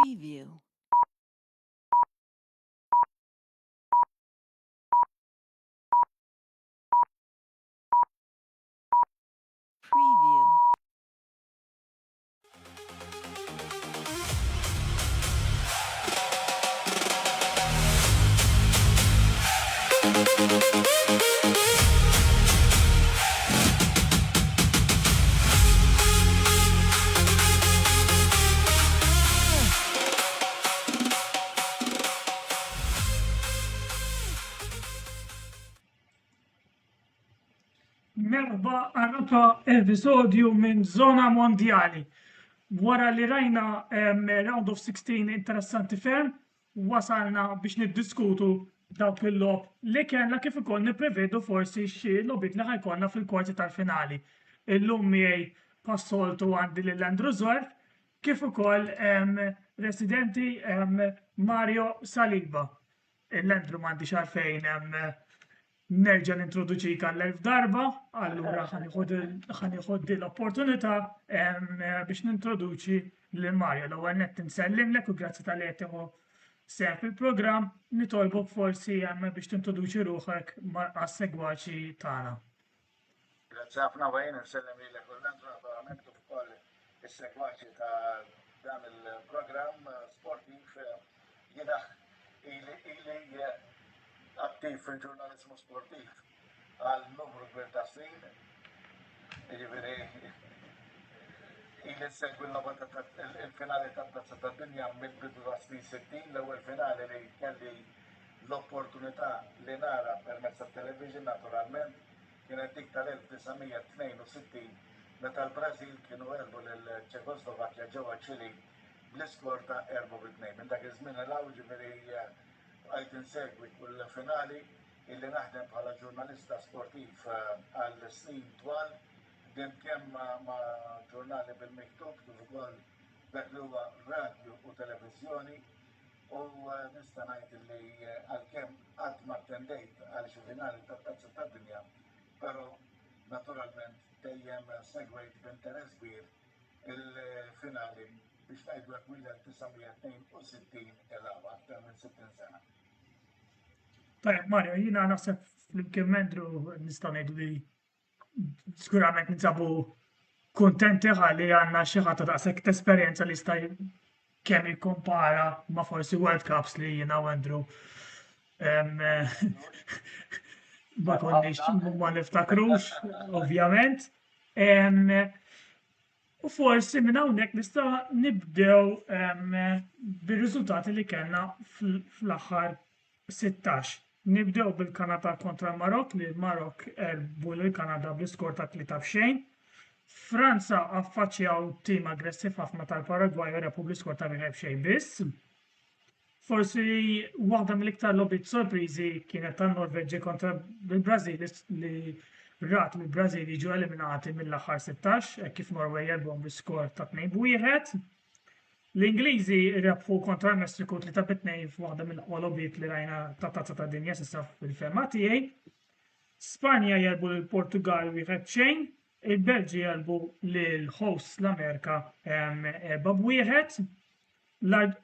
Preview. Preview. Merħba għarrata episodju minn Zona Mondjali. Wara li rajna Round of 16 interessanti ferm, wasalna biex niddiskutu dawk il-lob li kellna kif ukoll nipprevedu forsi xi lobit li ħajkollna fil-kwarti tal-finali. Illum miegħi passoltu għandi lil Andrew Zorf, kif ukoll residenti Mario Saliba. L-Andrew m'għandix għalfejn nerġa' nintroduċik għall-elf darba, allura ħaniħod l-opportunità biex nintroduċi lil Mario. L-ewwel nett insellimlek u grazzi tal-li qed tieħu sehem fil-programm, nitolbok forsi biex tintroduċi ruħek għas-segwaċi tagħna. Grazzi ħafna Wayne, nsellem lilek u naturalment ukoll is-segwaċi ta' dan il-programm sportiv jiena ili attiv fil-ġurnalizmu sportiv għal numru kbir ta' snin. Jiġifieri ili nsegwi il-finali tat-Tazza tad-Dinja mill-bidu ta' snin 60, l-ewwel finali li kelli l-opportunità li nara permezz tat-television naturalment kienet dik tal-1962 meta l-Brażil kienu għelbu lill-Ċekoslovakkja ġewwa Ċili bl-iskor ta' 4-2. Minn dak iż-żmien il-għaw ġifieri għajt insegwi kull finali illi naħdem bħala ġurnalista sportiv għal snin twal, din kemm ma' ġurnali bil-miktub kif ukoll dak li huwa radju u televiżjoni u nista' ngħid li għalkemm qatt ma attendejt għal xi finali tat-Tazza tad-Dinja, però naturalment dejjem segwejt b'interess kbir il-finali biex ngħidu hekk mill-1962 il-għawa aktar minn 60 sena. Tajjeb Mario, jiena naħseb flimkien Mendru nistgħu ngħidu li sigurament ninsabu kuntenti ħalli għandna xi ħadd daqshekk esperjenza li jista' kemm jikkompara ma' forsi World Cups li jiena u Andrew ma konniex ma niftakrux, ovvjament. U forsi minn hawnhekk nista' nibdew bir-riżultati li kellna fl-aħħar 16. Nibdew bil-Kanada kontra l-Marok li l-Marok erbu lill-Kanada bl-iskor ta' 3-0. Franza affaċċjaw tim aggressiv ħafna tal-Paragwaj u repu bl-iskor ta' 0-0 biss. Forsi waħda mill-iktar logħbiet sorpriżi kienet tan-Norveġġi kontra l-Brażil li rat mill-Brażil jiġu eliminati mill-aħħar 16 kif Norway jerbhom bl-iskor ta' 2-1. L-Ingliżi rebħu kontra l-Messiku 3-2 f'waħda mill-aqwa logħbiet li rajna tat-Tazza tad-Dinja s'issa fil-ferma tiegħi. Spanja jerbu lill-Portugal 1-0, il-Belġi jerbu lill-hosts l-Amerika 4-1.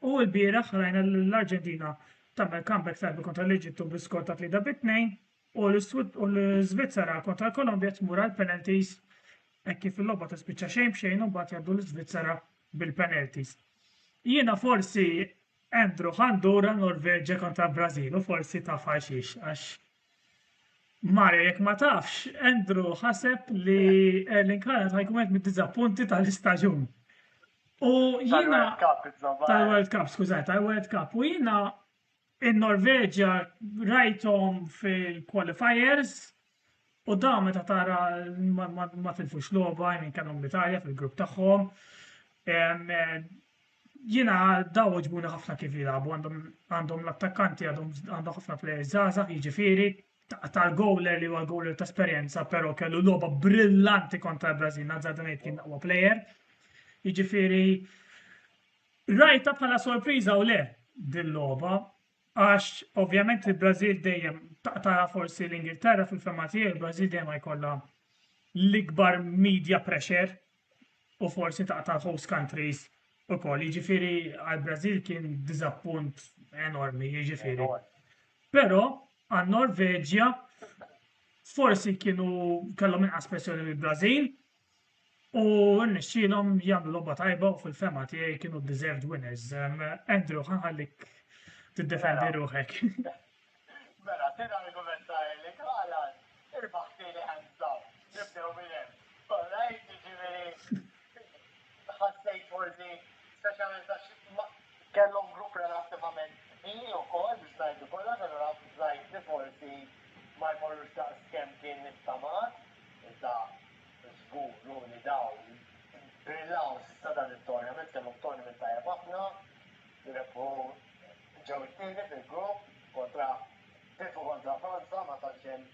U l-bieraħ rajna l-Arġentina tagħmel comeback talbi kontra l-Eġittu bl-iskor ta' 3-2 u l-Svizzera kontra l-Kolombja tmur għall-penalties hekk kif il-logħba tispiċċa xejn b'xejn u mbagħad jgħaddu l-Svizzera bil-penalties. Jiena forsi Andrew ħandura Norveġġja kontra Brażil u forsi taf għax għax Mario jekk ma tafx, Andrew ħaseb li Erling Haaland ħajkun qed mid-diżappunti tal-istaġun. U jiena tal-World Cup, skużaj, tal-World Cup. U jiena in-Norveġġja rajthom fil-qualifiers u dawn meta tara ma tilfux logħba minn kellhom l-Italja fil-grupp tagħhom. Jiena daw ġbuna ħafna kif jilagħbu għandhom l-attakkanti għandhom ħafna plejers żgħażagħ, jiġifieri tal-goaler li huwa goaler ta' esperjenza, però kellu logħba brillanti kontra l-Brażil, nażgħar ngħid kien aqwa plejer. Jiġifieri rajta bħala sorpriża u le din-logħba għax ovvjament il-Brażil dejjem tara forsi l-Ingilterra fil-fema tiegħi, il-Brażil dejjem jkollha l-ikbar media pressure u forsi ta' host countries ukoll, jiġifieri għall-Brażil kien diżappunt enormi, jiġifieri. Enormi. Però għan-Norveġja forsi kienu kellhom inqas pressjoni mill-Brażil u rnexxielhom jagħmlu logħba tajba u fil-fema tiegħi kienu deserved winners. Andrew, ħanħallik tiddefendi Mela. ruħek. Mela, tina argumentaj li għalan, irbaħti li ħanżaw, nibdew minn hemm. Alright, ġifieri, ħassejt forsi, speċjalment għax kellhom grupp relattivament ħini wkoll biex ngħidu kollha, kellha rajt li forsi ma jmorrux daqs kemm kien nistamat, iżda żgur li dawn brillaw s'issa dan it-tournament, kellhom tournament tajjeb ħafna, rebħu ġew it-tieni fil-grupp kontra tilfu kontra Franza ma tantx hemm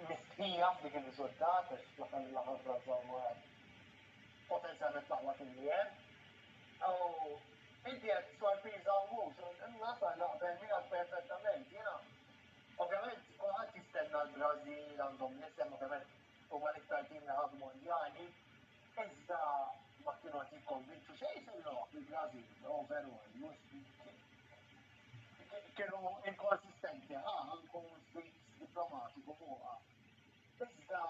mistħija dik ir-riżultat għax fl-aħħar mill-aħħar Franza huma potenzjalment l-aqwa kien u inti qed sorpriża u mhux, nasa naqbel miegħek perfettament, jiena ovvjament kulħadd jistenna l-Brażil għandhom nisem ovvjament huma l-iktar tim li ħadu mondjali, iżda ma kienu qed jikkonvinċu xejn se jroħ il-Brażil overall, kienu inkonsistenti, nkun diplomatiku fuqha. Iżda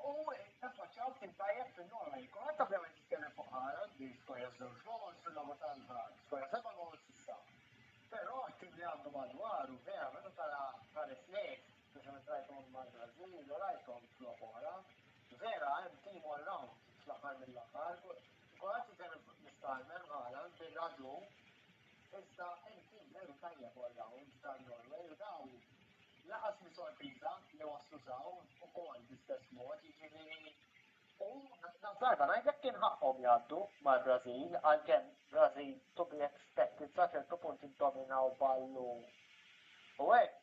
u naffaċċaw kien tajjeb fin-Norway, kulħadd ovvjament jitkellem fuq Haaland li skorja żewġ gols fil-logħba tal-ħar, skorja 7 gols issa. Però t-tim li għandu madwaru vera meta tara ħares lejk, speċjalment rajthom mal-Brażil u rajthom flop oħra, vera hemm tim all round fl-aħħar mill-aħħar. Kulħadd jitkellem mistagħmel Haaland bir-raġun, iżda hemm tim veru tajjeb all round tal-Norway u dawn laqas mi sorpriża li waslu saw ukoll bl-istess mod, jiġifieri u nazzarba ngħidlek kien ħaqhom jgħaddu mal-Brażil għalkemm Brażil to be expected sa ċertu punt iddominaw ballu. U hekk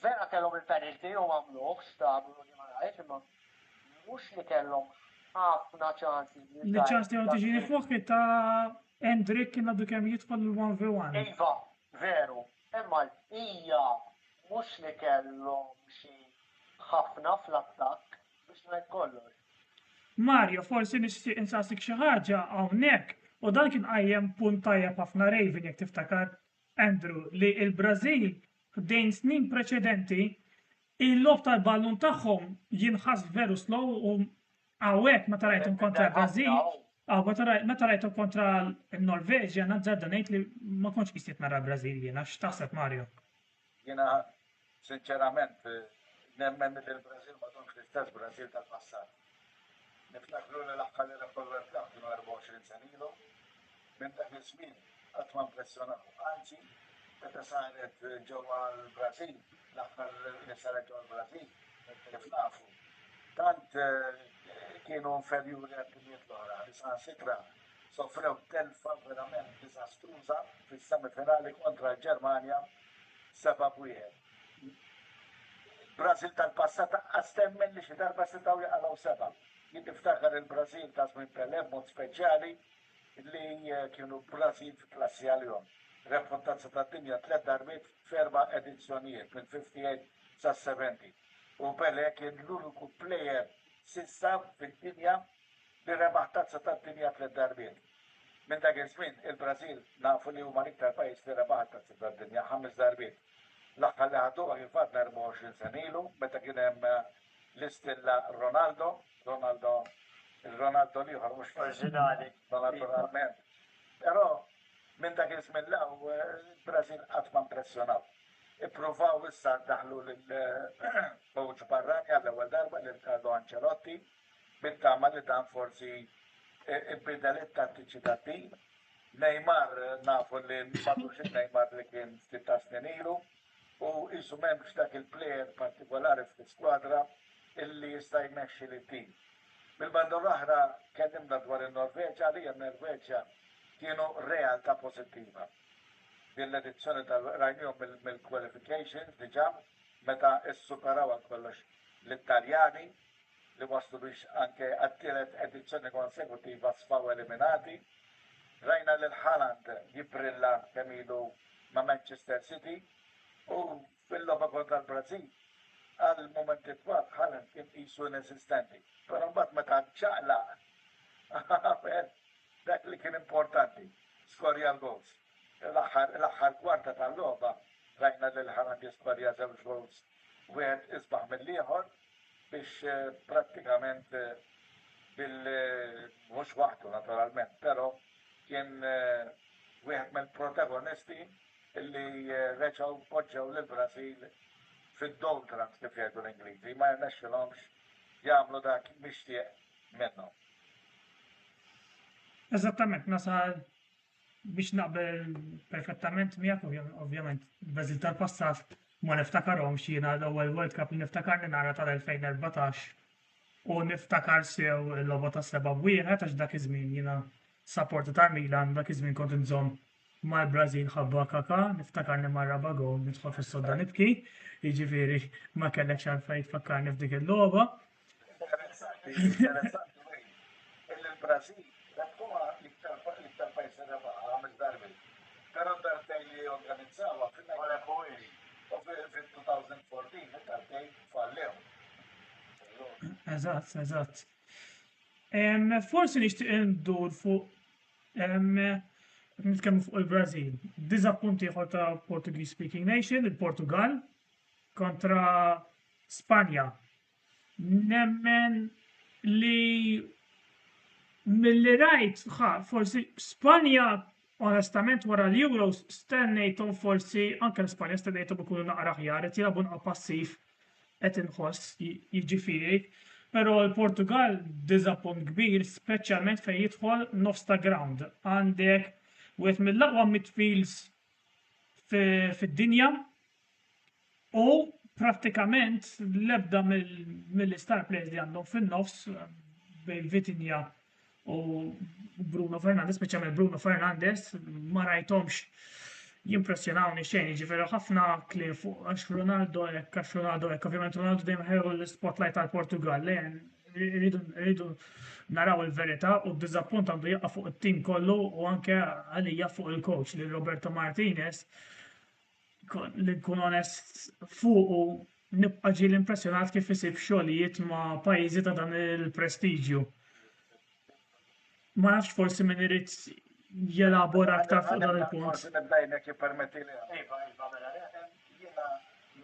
vera kellhom il-penalty u għamluh stablu li ma rajtx imma mhux li kellhom ħafna ċansi. Li ċans tiegħu tiġini fuq ta' Hendrik kien għadu kemm jidħol il-1v1. Iva, veru, imma hija mhux li kellhom xi ħafna fl-attakk biex ngħid kollox. Mario, forsi nixtieq insaqsik xi ħaġa hawnhekk u dan kien qajjem punt tajjeb ħafna Raven jekk tiftakar Andrew li l-Brażil f'dejn snin preċedenti il-lob tal-ballun tagħhom jinħass veru slow u hawnhekk meta rajthom kontra l-Brażil, meta rajthom kontra l-Norveġja nazzarda ngħid li ma kontx qistiet nara l-Brażil jiena x'taħseb Mario? Jiena sinċerament nemmen li l-Brażil ma tonx l-istess Brażil tal-passat. Niftakru li l-aħħar li Robert Clark kienu 24 sen ilu, minn dak iż-żmien qatt ma impressjonaw. Anzi, meta saret ġewwa l-Brażil, l-aħħar li saret ġewwa l-Brażil, kif nafu, tant kienu inferjuri għat-timijiet l-oħra, li saħansitra sofrew telfa verament diżastruża fis-semifinali kontra l-Ġermanja 7-1. Brażil tal-passat għastemmen li xi darba setaw jaqalaw 7. Jien niftakar il-Brażil ta' żmien Pelé b'mod speċjali li kienu Brażil f'klassi għalihom. Reputazzja tad-dinja 3 darbiet f'4 edizzjonijiet minn 58 sa 70. U Pelé kien l-uniku plejer sissa fid-dinja li rebaħ tazza tad-dinja 3 darbiet. Minn dak iż-żmien il-Brażil nafu li huma l-iktar pajjiż li rebaħ tazza tad-dinja 5 darbiet. L-aħħar li ħaduha kien fadna 24 sen ilu, meta kien hemm l-istilla Ronaldo liħor mhux Oriġinali. naturalment. Però minn dak iż-żmien law il-Brażil qatt ma impressjonaw. Ippruvaw issa daħlu lill-coach barrani għall-ewwel darba lil Carlo Ancelotti bit-tama li dan forsi ibidel it-tattiċi tat-tim. Neymar nafu li m'għadux il-Neymar li kien 16 snin ilu u isu m'hemmx dak il-plejer partikolari fl-iskwadra illi jista' jmexxi lit-tim. Bil-banda l-oħra kellimna dwar in-Norveġja li n-Norveġja kienu realtà pożittiva. Bil-edizzjoni tal-rajnijom mill-qualifications diġà meta issuperaw għal kollox l-Italjani li waslu biex anke għat-tielet edizzjoni konsekutiva sfaw eliminati. Rajna li l-Haaland jibrilla kemm ilu ma' Manchester City u fil-logħba kontra l-Brażil għal momenti twal ħalan kien qisu inesistenti. Però mbagħad meta ċaqlaq dak li kien importanti, skorja l-gols. L-aħħar kwarta tal-logħba rajna li l-ħalan jiskorja żewġ gols wieħed isbaħ mill-ieħor biex prattikament mhux waħdu naturalment, però kien wieħed mill-protagonisti illi reġgħu poġġew lill-Brażil fid-doldrums kif jgħidu l-Ingliżi, ma jirnexxilhomx jagħmlu dak mixtieq minnhom. Eżattament, nasal biex naqbel perfettament miegħek ovvjament Brażil tal-passat ma niftakarhomx jiena l-ewwel World Cup li niftakarni nara tal-2014 u niftakar sew il-logħba tas-7-1 għax dak iż-żmien jiena supporter tal-Milan dak iż-żmien kont inżomm mal-Brażil ħabba kaka, niftakarni mar-raba gol nidħol fis-sodda nibki, jiġifieri ma kellekx għalfejn tfakkarni f'dik il-logħba. Interessanti il-Brażil dak huwa l-iktar pajjiż rebaħ għamel darbi. Però darbtejn li organizzawha fil-2014 darbtejn fallew. Eżatt. Forsi nixtieq ndur fuq nitkellmu fuq il-Brażil. Diżappunt ieħor ta' Portuguese speaking nation, il-Portugal kontra Spanja. Nemmen li mill-li rajt, forsi Spanja onestament wara l-Euros stennejthom forsi anke l-Spanja stennejthom ikunu naqra aħjar qed jilagħbu naqra passiv qed inħoss jiġifieri. Però l-Portugal diżappunt kbir, speċjalment fejn jidħol nofs ta' ground. Għandek wieħed mill-aqwa midfields fid-dinja u prattikament l-ebda mill-star players li għandhom fin-nofs bejn Vitinha u Bruno Fernandes, speċjalment Bruno Fernandes, ma rajthomx jimpressjonawni xejn, jiġifieri ħafna kliem fuq għax Ronaldo hekk, ovvjament Ronaldo dejjem ħew l-spotlight tal-Portugal, rridu naraw il-verità u d-diżappunt għandu jaqa' fuq it-tim kollu u anke għalija fuq il-coach li Roberto Martinez li nkun onest fuq u nibqa' ġieli impressjonat kif isib xogħlijiet ma' pajjiżi ta' dan il-prestiġju. Ma nafx forsi min irid jelabora aktar fuq dan il-punt. Forsi nibdajnek jippermetti li jiena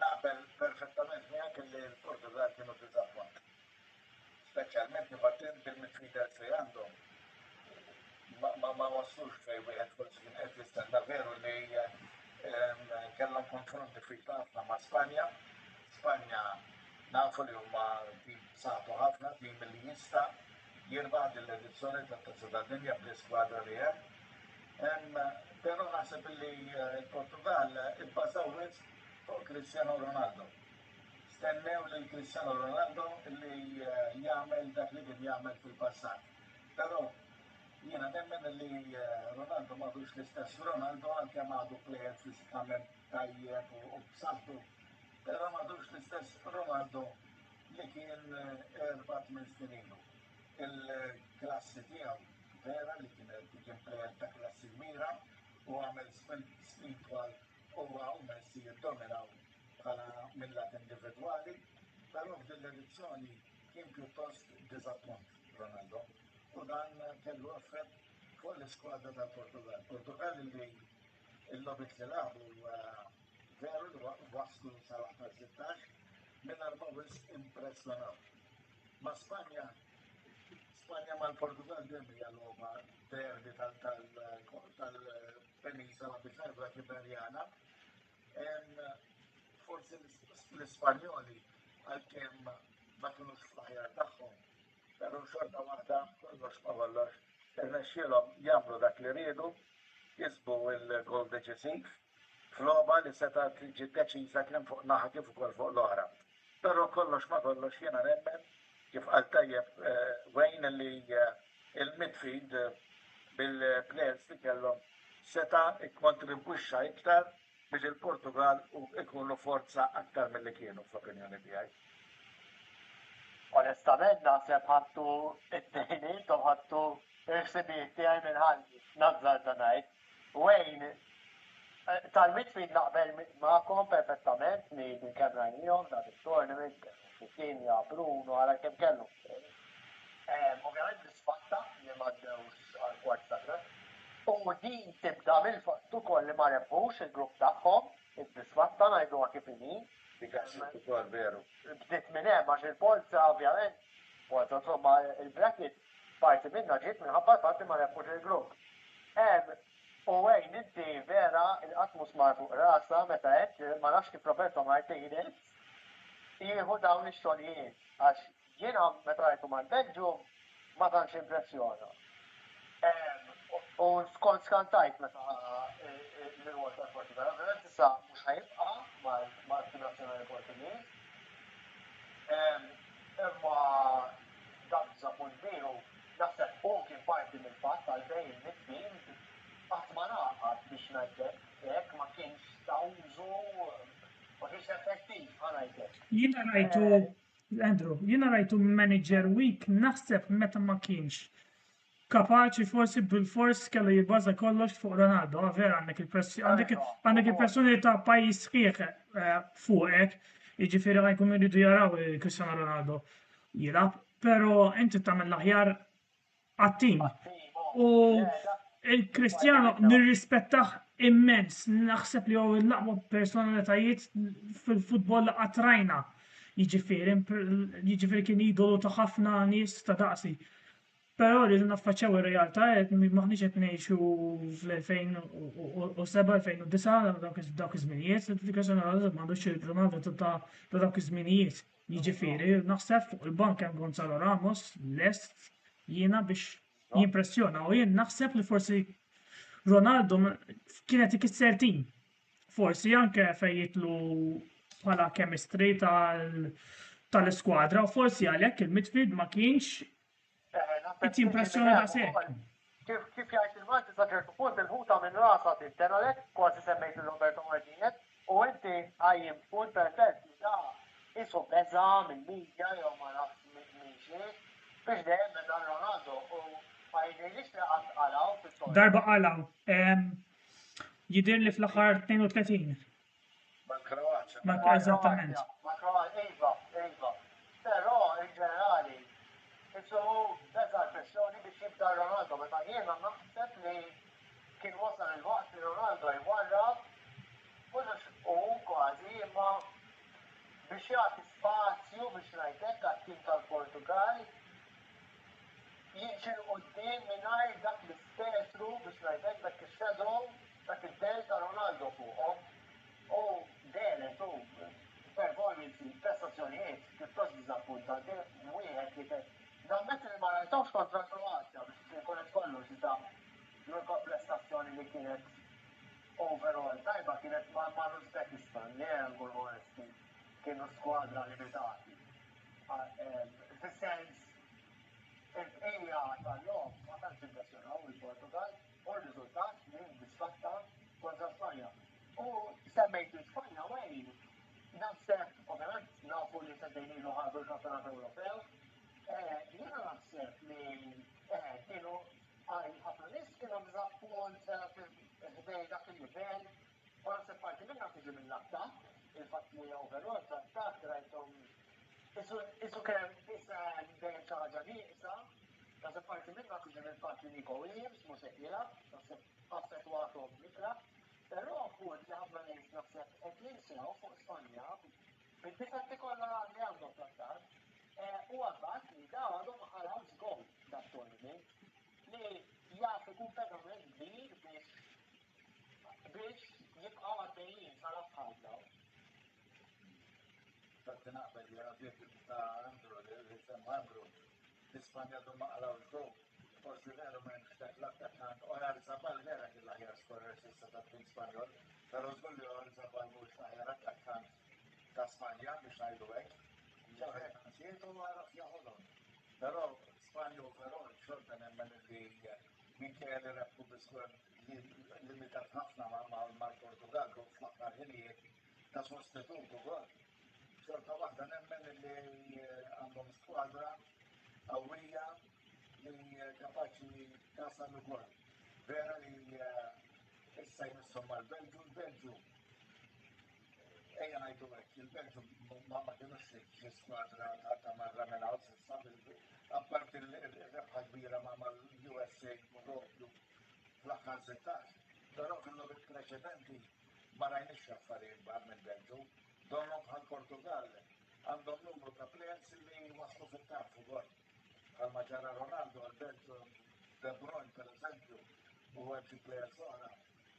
naqbel perfettament miegħek li l-Portugal kienu diżappunt. Speċjalment nibattin bil-midfielders li għandhom. Ma waslux fejn wieħed forsi kien qed jistenna veru li kellhom konfronti diffiċli ħafna ma' Spanja. Spanja nafu li huma tim saħtu ħafna, tim li jista' jirbaħ din l-edizzjoni tat-Tazza tad-Dinja bl-iskwadra li hemm. Però naħseb li l-Portugal ibbażaw fuq Cristiano Ronaldo. Stennew lil Cristiano Ronaldo li jagħmel dak li kien jagħmel fil-passat. Però jiena nemmen li Ronaldo m'għadux l-istess Ronaldo anke m'għadu plejer fiżikament tajjeb u b'saħħtu. Però m'għadux l-istess Ronaldo li kien 4 snin ilu. Il-klassi tiegħu vera li kien plejer ta' klassi kbira u għamel snin twal huwa u Messi jiddominaw bħala mill-lat individwali, però f'din l-edizzjoni kien pjuttost diżappunt Ronaldo u dan kellu effett fuq l-iskwadra tal-Portugal. Portugal li l-logħbiet li lagħbu veru li waslu sal-16 mingħajr ma wisq impressjonaw. Ma' Spanja mal-Portugal dejjem hija logħba derbi tal-Penisola biex Iberjana. Forsi l-Ispanjoli għalkemm ma kinux fl-aħjar tagħhom, però xorta waħda kollox ma kollox irnexxielhom jagħmlu dak li riedu, jisbu l-gol deċisiv f'logħba li seta' tiġi deċiża kemm fuq naħa kif ukoll fuq l-oħra. Però kollox ma kollox jiena nemmen kif qal tajjeb Wayne li il-midfield bil-players li kellhom seta' ikkontribwixxa iktar biex il-Portugal ikunu forza aktar milli kienu fl-opinjoni tiegħi. Onestament naħseb ħadtu it-tejni, ħadtu il-ħsibijiet tiegħi minn ħalli, nazzar ta' ngħid. Wayne Tal-midfield naqbel ma'kom perfettament li kemm rajnijhom da il-tournament, Finja, Bruno, għala kemm kellhom. Ovvjament disfatta li ma ddewx għal-kwart ta' u din tibda mill-fatt ukoll li ma rebbux il-grupp tagħhom, id-disfatta ngħiduha kif inhi. Dik għaxit ukoll veru. Bdiet minn hemm għax il-Polza ovvjament, Polza insomma il-bracket parti minna ġiet minħabba parti ma rebbux il-grupp. U għajn inti vera il-qatmus marfuq rasa meta qed ma nafx kif Roberto Martinez jieħu dawn ix-xogħlijiet għax jiena meta rajtu mal-Belġium ma tantx impressjona. U skont skantajt meta l-World Cup Portugal, ovvjament issa mhux ħajibqa' mal-Tim Nazzjonali Portugiż. Imma dak żappuntiru naħseb u kien parti mill-fatt għalfejn il-midfield qatt ma naqgħad biex ngħidlek hekk ma kienx tawżu ma kienx effettiv ħanajtek. Jiena rajtu manager week naħseb meta ma kienx kapaċi forsi bil-fors kellu jibbaża kollox fuq Ronaldo, vera għandek il-persuni ta' pajjiż sħiħ fuqek, jiġifieri ħajkun iridu jaraw Cristiano Ronaldo jilgħab, però inti tagħmel l-aħjar għat-tim. U il-Cristiano nirrispettaħ immens, naħseb li huwa l-aqwa personalitajiet fil-futbol qatt rajna. Jiġifieri kien idolu ta' ħafna nies ta' daqsi. Però li naffaċċaw ir-realtà maħniex qed ngħixu fl-2007-2009 dawk iż-żminijiet, Cristiano Ronaldo m'għandux il-Ronaldo ta' dawk iż-żminijiet. Jiġifieri naħseb fuq il-bank hemm Gonzalo Ramos lest jiena biex jimpressjona u jien naħseb li forsi Ronaldo kienet ikisser tim. Forsi anke fejn jitlu bħala chemistry tal-iskwadra u forsi għalhekk il-midfield ma kienx impressjoni ta' sekk. Kif jgħid il-Malti sa ċertu punt il-ħuta minn rasa tintenalek, kważi semmejt il-Roberto Martinez, u inti għajjim punt perfett li da isu beża mill-medja jew ma nafx minn biex dejjem meta Ronaldo u ma jgħidilix li qatt qalaw fis-solda. Darba qalaw. Jidir li fl-aħħar 32. Mal-Kroazja. Eżattament. Ma' Iva. Però in-ġenerali isu beża l-pressjoni biex jibda Ronaldo, meta jiena naħseb li kien wasal il-waqt li Ronaldo jwarrab u kważi imma biex jagħti spazju biex ngħidlek għat-tim tal-Portugal jiġi quddiem mingħajr dak l-ispetru biex ngħidlek dak ix-shadow dak id-del ta' Ronaldo fuqhom. U delet u performances, prestazzjonijiet pjuttost diżappuntanti wieħed li Nammet li ma rajtawx kontra Kroazja biex konet kollox iżda l-unika prestazzjoni li kienet overall tajba kienet ma' Uzbekistan li għangu l-onesti kienu skwadra limitati. Fis-sens il-bqija tal-lom ma tantx impressjonaw il-Portugal u r-riżultat li disfatta kontra Spanja. U semmejt il-Spanja wejn naħseb ovvjament nafu li seddejnilu ħarbu l-Kampjonat Ewropew. Jiena naħseb li kienu ħafna nies kienu mżappunt ħdej dak il-livell u naħseb parti minnha tiġi mill-attak, il-fatt li overall attak rajthom isu kemm issa dejjem xi ħaġa nieqsa, naħseb parti minnha tiġi mill-fatt li Nico Williams mhux qed jilgħab, naħseb affettwahom mikra, però appunt li ħafna nies naħseb qed jinsew fuq Spanja bid-difetti kollha li għandhom fl-attak. U għabbat li da għadhom ħalawx gol dat tournament li jaf ikun pedament kbir biex jibqgħu għaddejjin sal-aħħar daw. Fatti naqbel li għadiet ta' Andrew li semma Andrew l-Ispanja għadhom ma qalawx gol. Forsi veru minn xtek l-attakant Ojar Zabal vera kien l-aħjar scorer s'issa tat-tim Spanjol, però żgur li Ojar Zabal mhux l-aħjar attakant ta' Spanja biex ngħidu hekk. Ġietu għaraf jaħolom. Pero Spanja overall xorta nemmen li Michele Reppu biskwer limitat ħafna mal-Portugal u fl-aħħar ħinijiet ta' sostitut ukoll. Xorta waħda nemmen li għandhom skwadra qawwija li kapaċi tasal ukoll. Vera li issa jmissom mal-Belġu, il-Belġu ejja ngħidu hekk, il-Belġu ma kienux xi skwadra ta' marra minn hawn s'issa apparti l-rebħa kbira ma' mal-USA propju fl-aħħar 16. Però fil-logħbiet preċedenti ma rajniex affarijiet bħal mill-Belġu. Donhom bħal Portugal għandhom numru ta' plejers li waslu fit-tarf ukoll. Bħalma ġara Ronaldo għal-Belġu, De Bruyne pereżempju, u hemm xi plejers oħra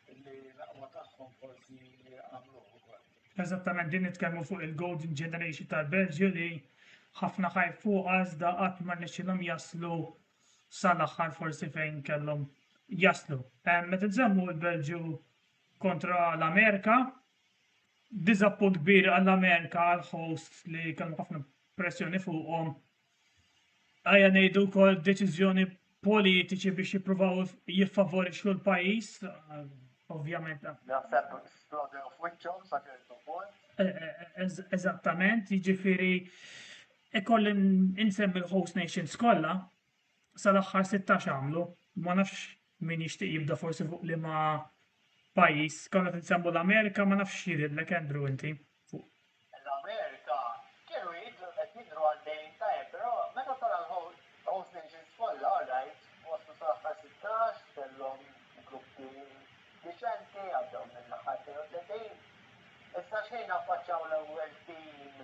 li l-aqwa tagħhom forsi għamluh ukoll. Eżattament din nitkellmu fuq il-Golden Generation tal-Belġju li ħafna ħajfu iżda qatt ma rnexxilhom jaslu sal-aħħar forsi fejn kellhom jaslu. Meta tżammu l-Belġju kontra l-Amerika, diżappunt kbir għall-Amerika għall-host li kellhom ħafna pressjoni fuqhom. Ejja ngħidu wkoll deċiżjoni politiċi biex jippruvaw jiffavorixxu l-pajjiż, ovvjament. Naħseb splodew f'wiċċhom sa ċertu punt. Eżattament, jiġifieri ikolli insemmi l-host nations kollha sal-aħħar 16 għamlu, ma nafx min jixtieq jibda forsi fuq liema pajjiż, kollha tinsemmu l-Amerika ma nafx jidhirlek Andrew inti. L-Amerika kienu qed jidhru għaddejjin tajjeb, però meta tara l-host nations kollha orajt waslu sal-aħħar 16 kellhom gruppi diċenti għaddew mill-aħħar 32. Issa xejn affaċċaw l-ewwel tim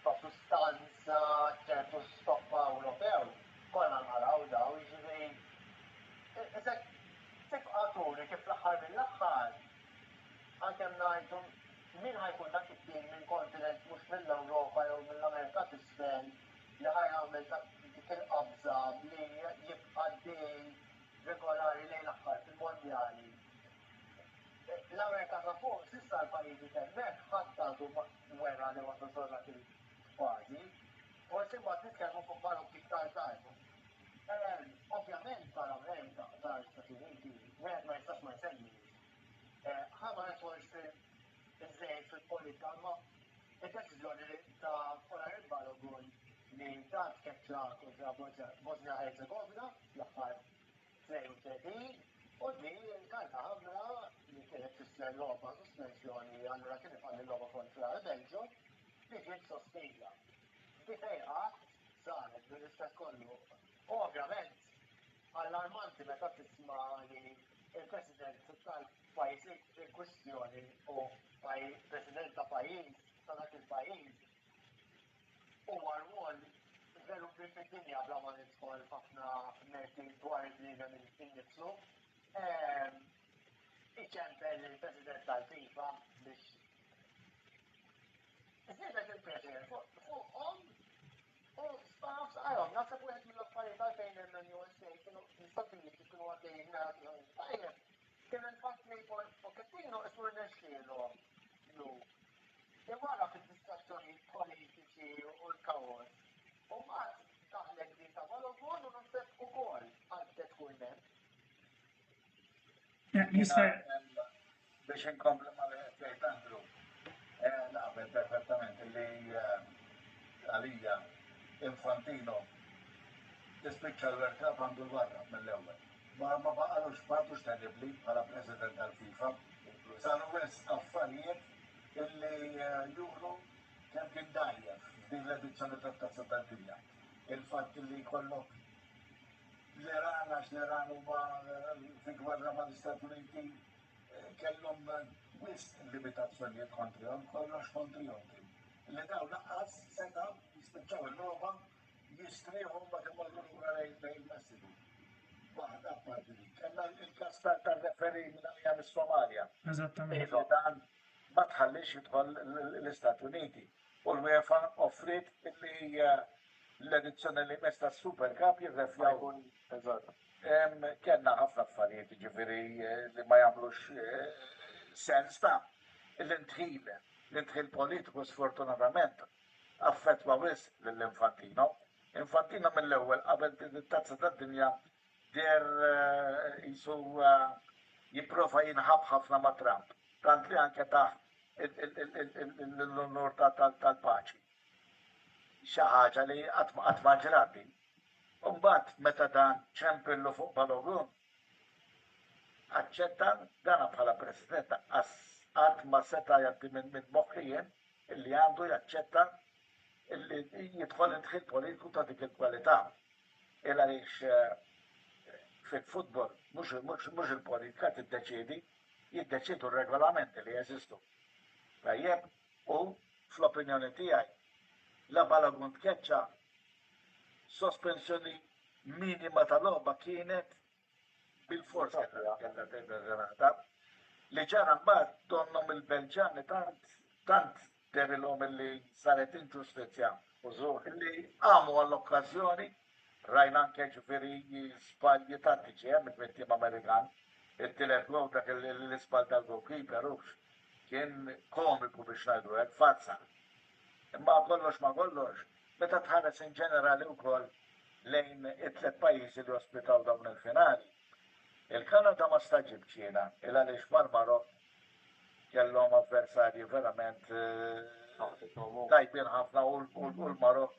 ta' sustanza ċertu stoppa Ewropew, kollha naraw daw jiġifieri. Issa tibqaturi kif l-aħħar mill-aħħar għandhemm ngħidu min ħajkun dak it-tim minn kontinent mhux mill-Ewropa jew mill-Amerika t'isfel li ħajgħamel dik il-qabża li jibqa' dej regolari lejn l-aħħar fil-mondjali. L-Amerika ta' fuq s'issa l-pajjiżi hemmhekk ħadd għadu wera li waslu sola il-fażi, forsi mbagħad nitkellmu fuq Marok iktar tard. Ovvjament tal-Amerika tal-Stati Uniti wieħed ma jistax ma jsemmi. Ħabar forsi iżżejjed fil-politika ma id-deċiżjoni ta' Olar Balogun li dan tkeċċa kontra Bosnia Herzegovina l-aħħar 32 u li l-karta ħamra li kienet tisser logħba sospensjoni allura kien ifalli logħba kontra l-Belġju li ġiet sospesa. Dik qatt saret bil-rispett kollu. U ovvjament allarmanti meta tisma' li il-President tal-pajjiż in kwestjoni u President ta' pajjiż ta' dak il-pajjiż huwa rwol veru fid-dinja bla ma nidħol ħafna merti dwar il-liga innifsu. Iċempel il-President tal-FIFA biex iżjed il-President fuqhom u staff għajhom naħseb wieħed mill-affarijiet għalfejn hemm USA kienu l-Istati Uniti kienu għaddejjin tajjeb kien il-fatt li Pochettino isur nexxielhom lu wara fid-distrazzjoni politiċi u l-kaos. U mbagħad daħlet din ta' Balogun u naħseb ukoll għaddet tkun hemm. Biex inkompli mal-qed Andrew, naqbel perfettament li għalija Infantino tispiċċa l-World Cup għandu l-barra mill-ewwel. Ma baqalux partux terribli bħala President tal-FIFA, saru wes affarijiet illi juru kemm kien dajjef f'din l-edizzjoni tat-Tazza tad-Dinja. Il-fatt li jkollok l-Iran għax l-Iran huma fi gwerra mal-Istati Uniti kellhom wisq limitazzjonijiet kontrihom, kollox kontrihom kien. Li daw laqqas seta' jispiċċaw il-logħba jistrieħu ma kemm għallu lura lejn Messiku. Waħda apparti dik. Kellna il-każ tar-referi minn mis-Somalja. Eżattament. Dan ma tħallix jidħol l-Istati Uniti. U l-UEFA offrit li l-edizzjoni li mesta Super Cup jirrefjaw. Kellna ħafna affarijiet ġifieri li ma jagħmlux sens ta' l-intħil politiku sfortunatament affettwa wisq lill-Infantino. Infantino mill-ewwel qabel it-Tazza tad-Dinja der jisu jipprova jinħab ħafna ma' Trump. Tant li anke taħt l-onur tal-paċi. Xi ħaġa li qatt ma ġrati. Mbagħad meta dan ċempillu fuq Balogun, naċċetta dana bħala president qatt ma seta jgħaddi minn moħħijien illi għandu jaċċetta illi jidħol intħil politiku ta' dik il-kwalità. Il għaliex fil-futbol mhux il-politika tiddeċiedi, jiddeċidu r-regolamenti li jeżistu. Tajjeb, u fl-opinjoni tiegħi la Balagun tkeċċa sospensjoni minima tal-logħba kienet bil-forza kellha determinata li ġara mbagħad donhom il-Belġani tant derilhom illi saret inġustizzja li għamu għall-okkażjoni rajna anke ġifieri żbalji tattiċi mill-tim Amerikan, it-tielet gol dak l-isbal tal-goalkeeper kien komiku biex ngħidu hekk fazza. Imma kollox ma kollox, meta tħares in ġenerali wkoll lejn it-tliet pajjiżi li ospitaw dawn il-finali. Il-Kanada ma staġibx jiena, il għaliex mal-Marok kellhom avversarji verament tajbin ħafna u l-Marok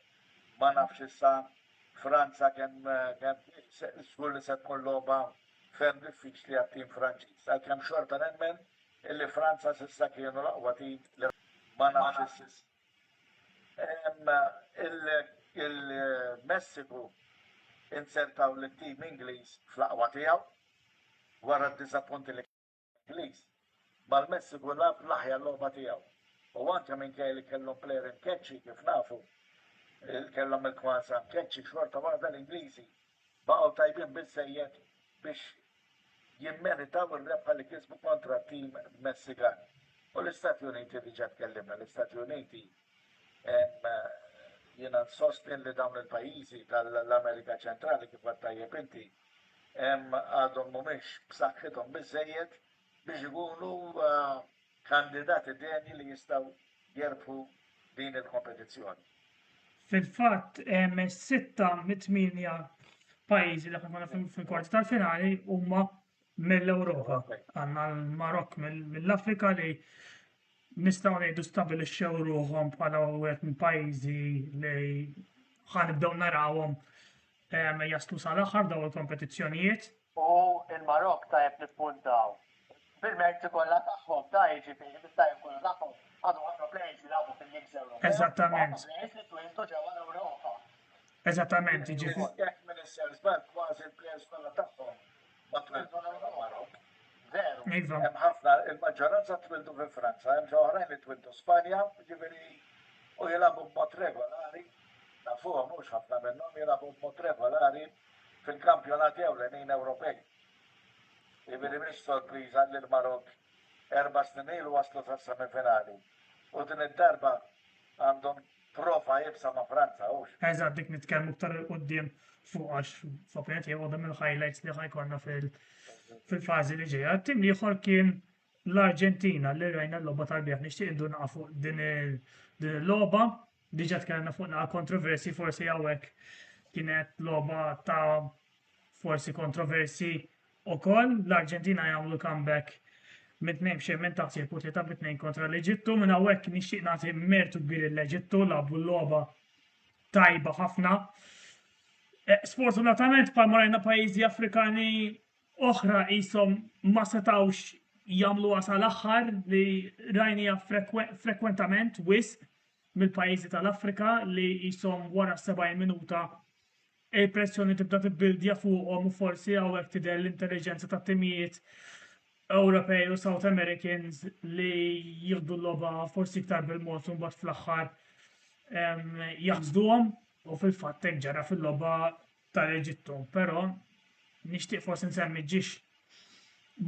ma nafx issa Franza kien żgur li se tkun logħba ferm diffiċli għat-tim Franċiż. Għalkemm xorta nemmen illi Franza s'issa kienu l-aqwa tim li ma nafx issa. Il-Messiku insertaw l-tim Ingliż fl-aqwa tiegħu wara d-disappunti li Ingliż. Ma l-Messiku l-aħjar l-logħba tiegħu. U anke minkejja li kellhom plejer imkeċċi kif nafu, kellhom il-kwanza mkeċċi xorta waħda l-Ingliżi baqgħu tajbin biżżejjed biex jimmeritaw ir-rebħa li kisbu kontra tim Messikan. U l-Istati Uniti diġà tkellimna, l-Istati Uniti jiena nsostni li dawn il-pajjiżi tal-Amerika ċentrali kif tajjeb inti għadhom mhumiex b'saħħithom biżżejjed biex ikunu kandidati deni li jistgħu jerbħu din il-kompetizzjoni. Fil-fatt, 6 mit-8 pajjiżi li ħafna fil-kwarti tal-finali huma mill-Ewropa. Għandna l-Marokk mill-Afrika li nistgħu ngħidu stabilixxew ruħhom bħala wieħed minn pajjiżi li ħanibdew narawhom jaslu sal-aħħar dawn il-kompetizzjonijiet. U il-Marokk tajjeb nippuntaw. Bil-merti kollha tagħhom ta' jiġifieri bis-tajjeb kollha tagħhom għadu ħafna plejers li lagħbu fil-Ligs Ewropea. Eżattament. Plejers li twintu ġewwa l-Ewropa. Eżattament, jiġifieri. Jekk minn is-sersbal kważi l-plejers kollha tagħhom ma twildu l-Marokk. Veru. Iva. Hemm ħafna il-maġġoranza twildu fi Franza, hemm xi oħrajn li twildu Spanja, jiġifieri u jilagħbu b'mod regolari, nafuhom mhux ħafna minnhom jilagħbu b'mod regolari fil-kampjonati ewlenin Ewropej. Jiġifieri mhix sorpriża li l-Marokk 4 snin ilu waslu sas-semifinali. U din id-darba għandhom prova jibsa ma' Franza hux. Eżatt dik nitkellmu aktar quddiem fuq għax f'opinjoni tiegħi waħda mill-highlights li ħajkonna fil-fażi li ġejja. Tim ieħor kien l-Arġentina li rajna l-logħba tal-bieħ nixtieq induna fuq din il-logħba diġà tkellimna fuq naqa' kontroversi forsi hawnhekk kienet logħba ta' forsi kontroversi ukoll l-Arġentina jagħmlu comeback minn xejn minn taħt il-put li ta' bit-2 kontra l-Eġittu minn hawnhekk nixtieq nagħti mertu kbir l-Eġittu labu l-logħba tajba ħafna. Sfortunatament bħalma rajna pajjiżi Afrikani oħra qishom ma setgħux jagħmluha sal-aħħar li rajnija frekwentament wisq mill-pajjiżi tal-Afrika li qishom wara 70 minuta il-pressjoni tibda tibbildja fuqhom u forsi hawnhekk tidher l-intelligenza tat-timijiet Ewropej u South Americans li jieħdu l-logħba forsi iktar bil-mod u mbagħad fl-aħħar jaħżduhom u fil-fatt hekk ġara fil-logħba tal-Eġittu. Però nixtieq forsi nsemmi ġiex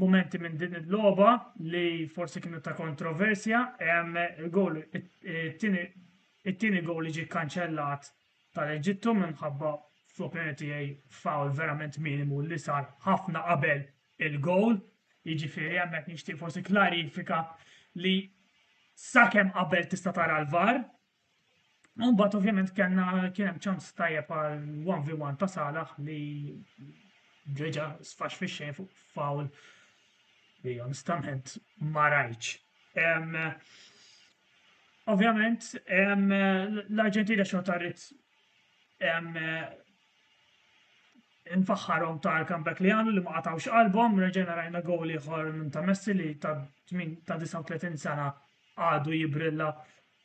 momenti minn din il-logħba li forsi kienu ta' kontroversja il-gowl it-tieni gowl li ġie kkanċellat tal-Eġittu minħabba fl-opinjoni tiegħi foul verament minimu li sar ħafna qabel il-gowl. Jiġifieri hemmhekk nixtieq forsi klarifika li sakemm qabel tista' tara l-VAR. U mbagħad ovvjament kien hemm ċans tajjeb għal 1v1 ta' Salah li ġeġa sfax fix-xejn fuq foul li onestament ma rajtx. Ovvjament l-Arġentina xorta rrid nfaħħarhom ta' comeback li għamlu li ma qatawx qalbhom, reġena rajna gowl ieħor minn ta' Messi li ta' 39 sena għadu jibrilla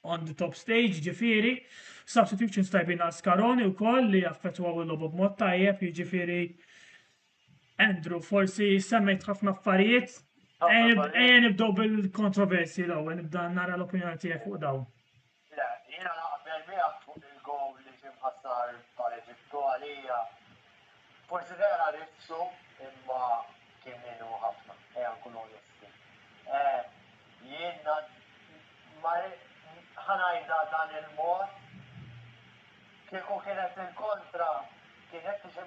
on the top stage, ġifieri. Substitutions tajbin għal Skaroni wkoll li affettwaw il-lobu b'mod tajjeb, jiġifieri Andrew, forsi semmejt ħafna affarijiet. Ejja nibdew bil-kontroversi l-ewwel, nibda nara l-opinjoni tiegħek fuq dawn. Le, jiena naqbel miegħek fuq il-gowl li ġie mħassar tal-Eġittu għalija. Forsi vera rizzu imma kien minnu ħafna, ejja nkunu onesti. Jiena ħanajda dan il-mod kieku kienet il-kontra kien jiġi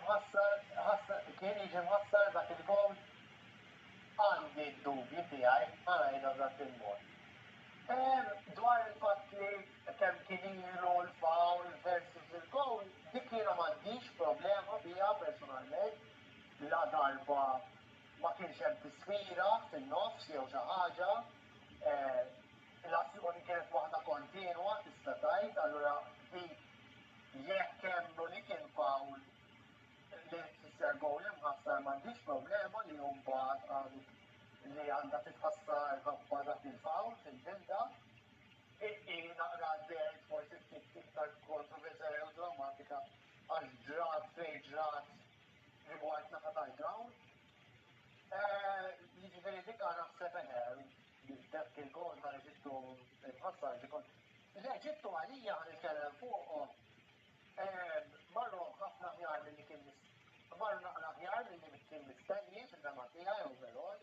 mħassar dak il-gowl għandi d-dubji tiegħi ħanajda dak il-mod. Dwar il-fatt li kemm kien ilu l-foul versus il-gowl, dik jiena m'għandix problema biha personalment la darba ma kienx hemm tisfira fin-nofs jew xi ħaġa. L-azzjoni kienet waħda kontinwa tista' tgħid, allura dik jekk hemm li kien foul li tfisser gowl imħassar m'għandix problema li mbagħad li għandha titħassar ħabba dak il-foul fil-bilda. Naqra d-dejt forsi iktar kontroversjali u drammatika għax ġrat fejn ġrat rigward naħa tal-ground. Jiġifieri dik naħseb dak il-gowl tal-Eġittu imħassar l-Eġittu għalija ħanitkellem fuqhom marru ħafna ħjar milli kien marru naqra ħjar milli kien mistenni fil-drama tiegħi overall.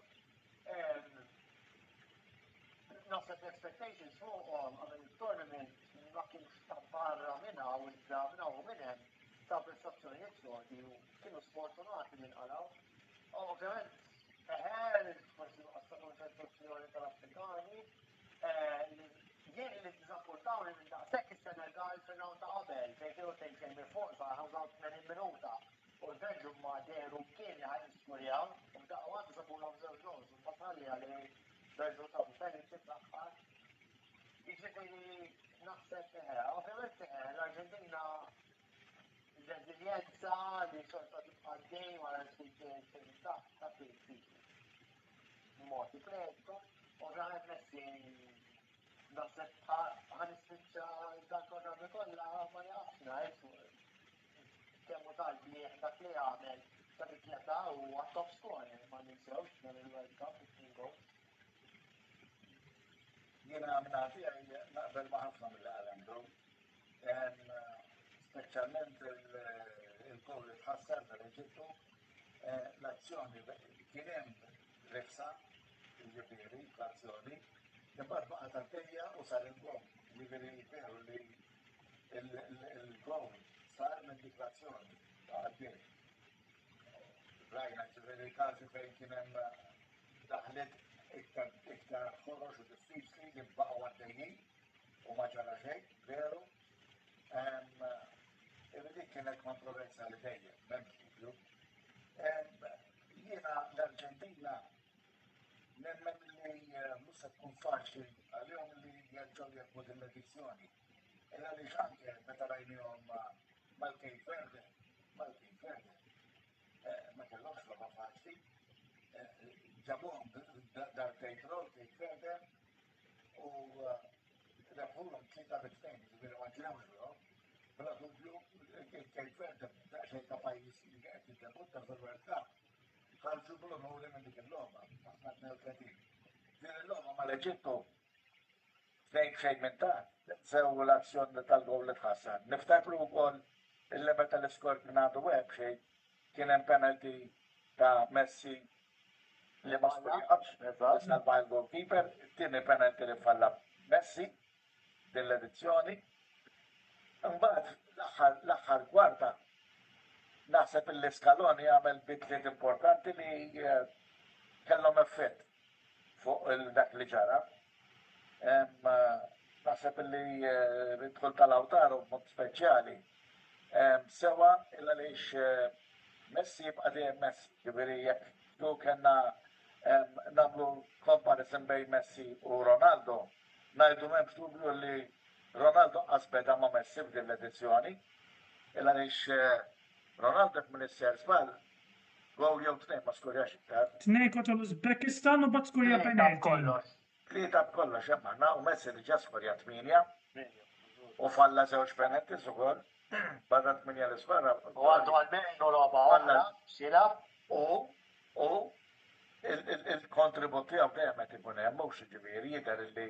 Naħseb l-expectations fuqhom għamil il-tournament ma kienx ta' barra minna u minna u minn hemm ta' prestazzjonijiet sordi u kienu sfortunati li nqalgħu. Ovvjament forsi nuqqas konċentrazzjoni tal-Afrikani jien li ddiżappuntawni minn daqshekk is-Senegal fir-rawn ta' qabel fejn kienu tejn minn fuq sa' 85 minuta u l-Belġium ma deru kien li ħajniskurjaw u f'daqqa waħda sabulhom żewġ goals u fatalja li Belġium ta' penalty fl-aħħar. Jiġifieri naħseb ovvjament l-Arġentina reżiljenza li xorta tibqa' dejjem wara ta' mod ipletu, ovvjament Messi naħseb ħanispiċċa dak kollha kollha ma jafx ngħid kemm hu talbi dak li għamel dak it-tlieta huwa top scorer ma ninsewx dan il-World Cup goals. Jiena minnati naqbel ma' ħafna mill-li qal Andrew. Speċjalment il-gowl li tħassar tal-Eġittu, l-azzjoni kien hemm refsa, jiġifieri l-azzjoni, imbagħad baqa' tal-tejja u sar il-gowl. Jiġifieri veru li il-gowl sar minn dik l-azzjoni ta' għaddiet. Rajna ġifieri każi fejn kien hemm daħlet iktar ħoroġ u diffiċli li baqgħu għaddejjin u ma ġara xejn, veru. Dik kienet kontroversja li dejjem, m'hemmx dubju. Jiena l-Arġentina nemmen li mhux se tkun faċli għalihom li jerġgħu jerbu din l-edizzjoni. Għaliex anke meta rajnihom mal-Cape Verde ma kellhomx logħba faċli. Ġabuhom darbtejn rol Cape Verde u rebħulhom 3-2, ġifieri ma ġrewx bihom. Bla dubju Cape Verde daqsxejn ta' pajjiż li qed jiddebutta fil-World Cup. ħarġu bl-onuri minn dik il-logħba ħafna 32. Din il-logħba mal-Eġittu xejn minn ta' sew l-azzjoni tal-gowl li tħassar. Niftakru wkoll il-level tal-iskort minn għandu web xejn kien hemm penalty ta' Messi li ma skorjax, salva il-goalkeeper, tieni penalty li falla Messi din l-edizzjoni. Imbagħad l-aħħar kwarta naħseb l-Skaloni għamel bitliet importanti li kellhom effett fuq dak li ġara. Naħseb li ridħol tal-Awtaru b'mod speċjali sewa illa għaliex Messi jibqa' dejjem Messi, ġifieri jekk tu kellna nagħmlu comparison bejn Messi u Ronaldo, ngħidu m'hemmx dubju li Ronaldo qasbeda ma' Messi f'din l-edizzjoni, illa għaliex Ronaldo minister żball, gol jew tnejn ma skorjax iktar. Tnej kontra l-Uzbekistan u bat skurja Tlieta penalti. b'kollox. Tlieta b'kollox hemm aħna u Messi li ġa skorja 8 u falla żewġ penaltis ukoll. Barra 8 li sbarra. U għandu għal-mejn u roba oħra, xilab. U il-kontribut tiegħu dejjem qed ikun hemm mhux ġifieri jidher li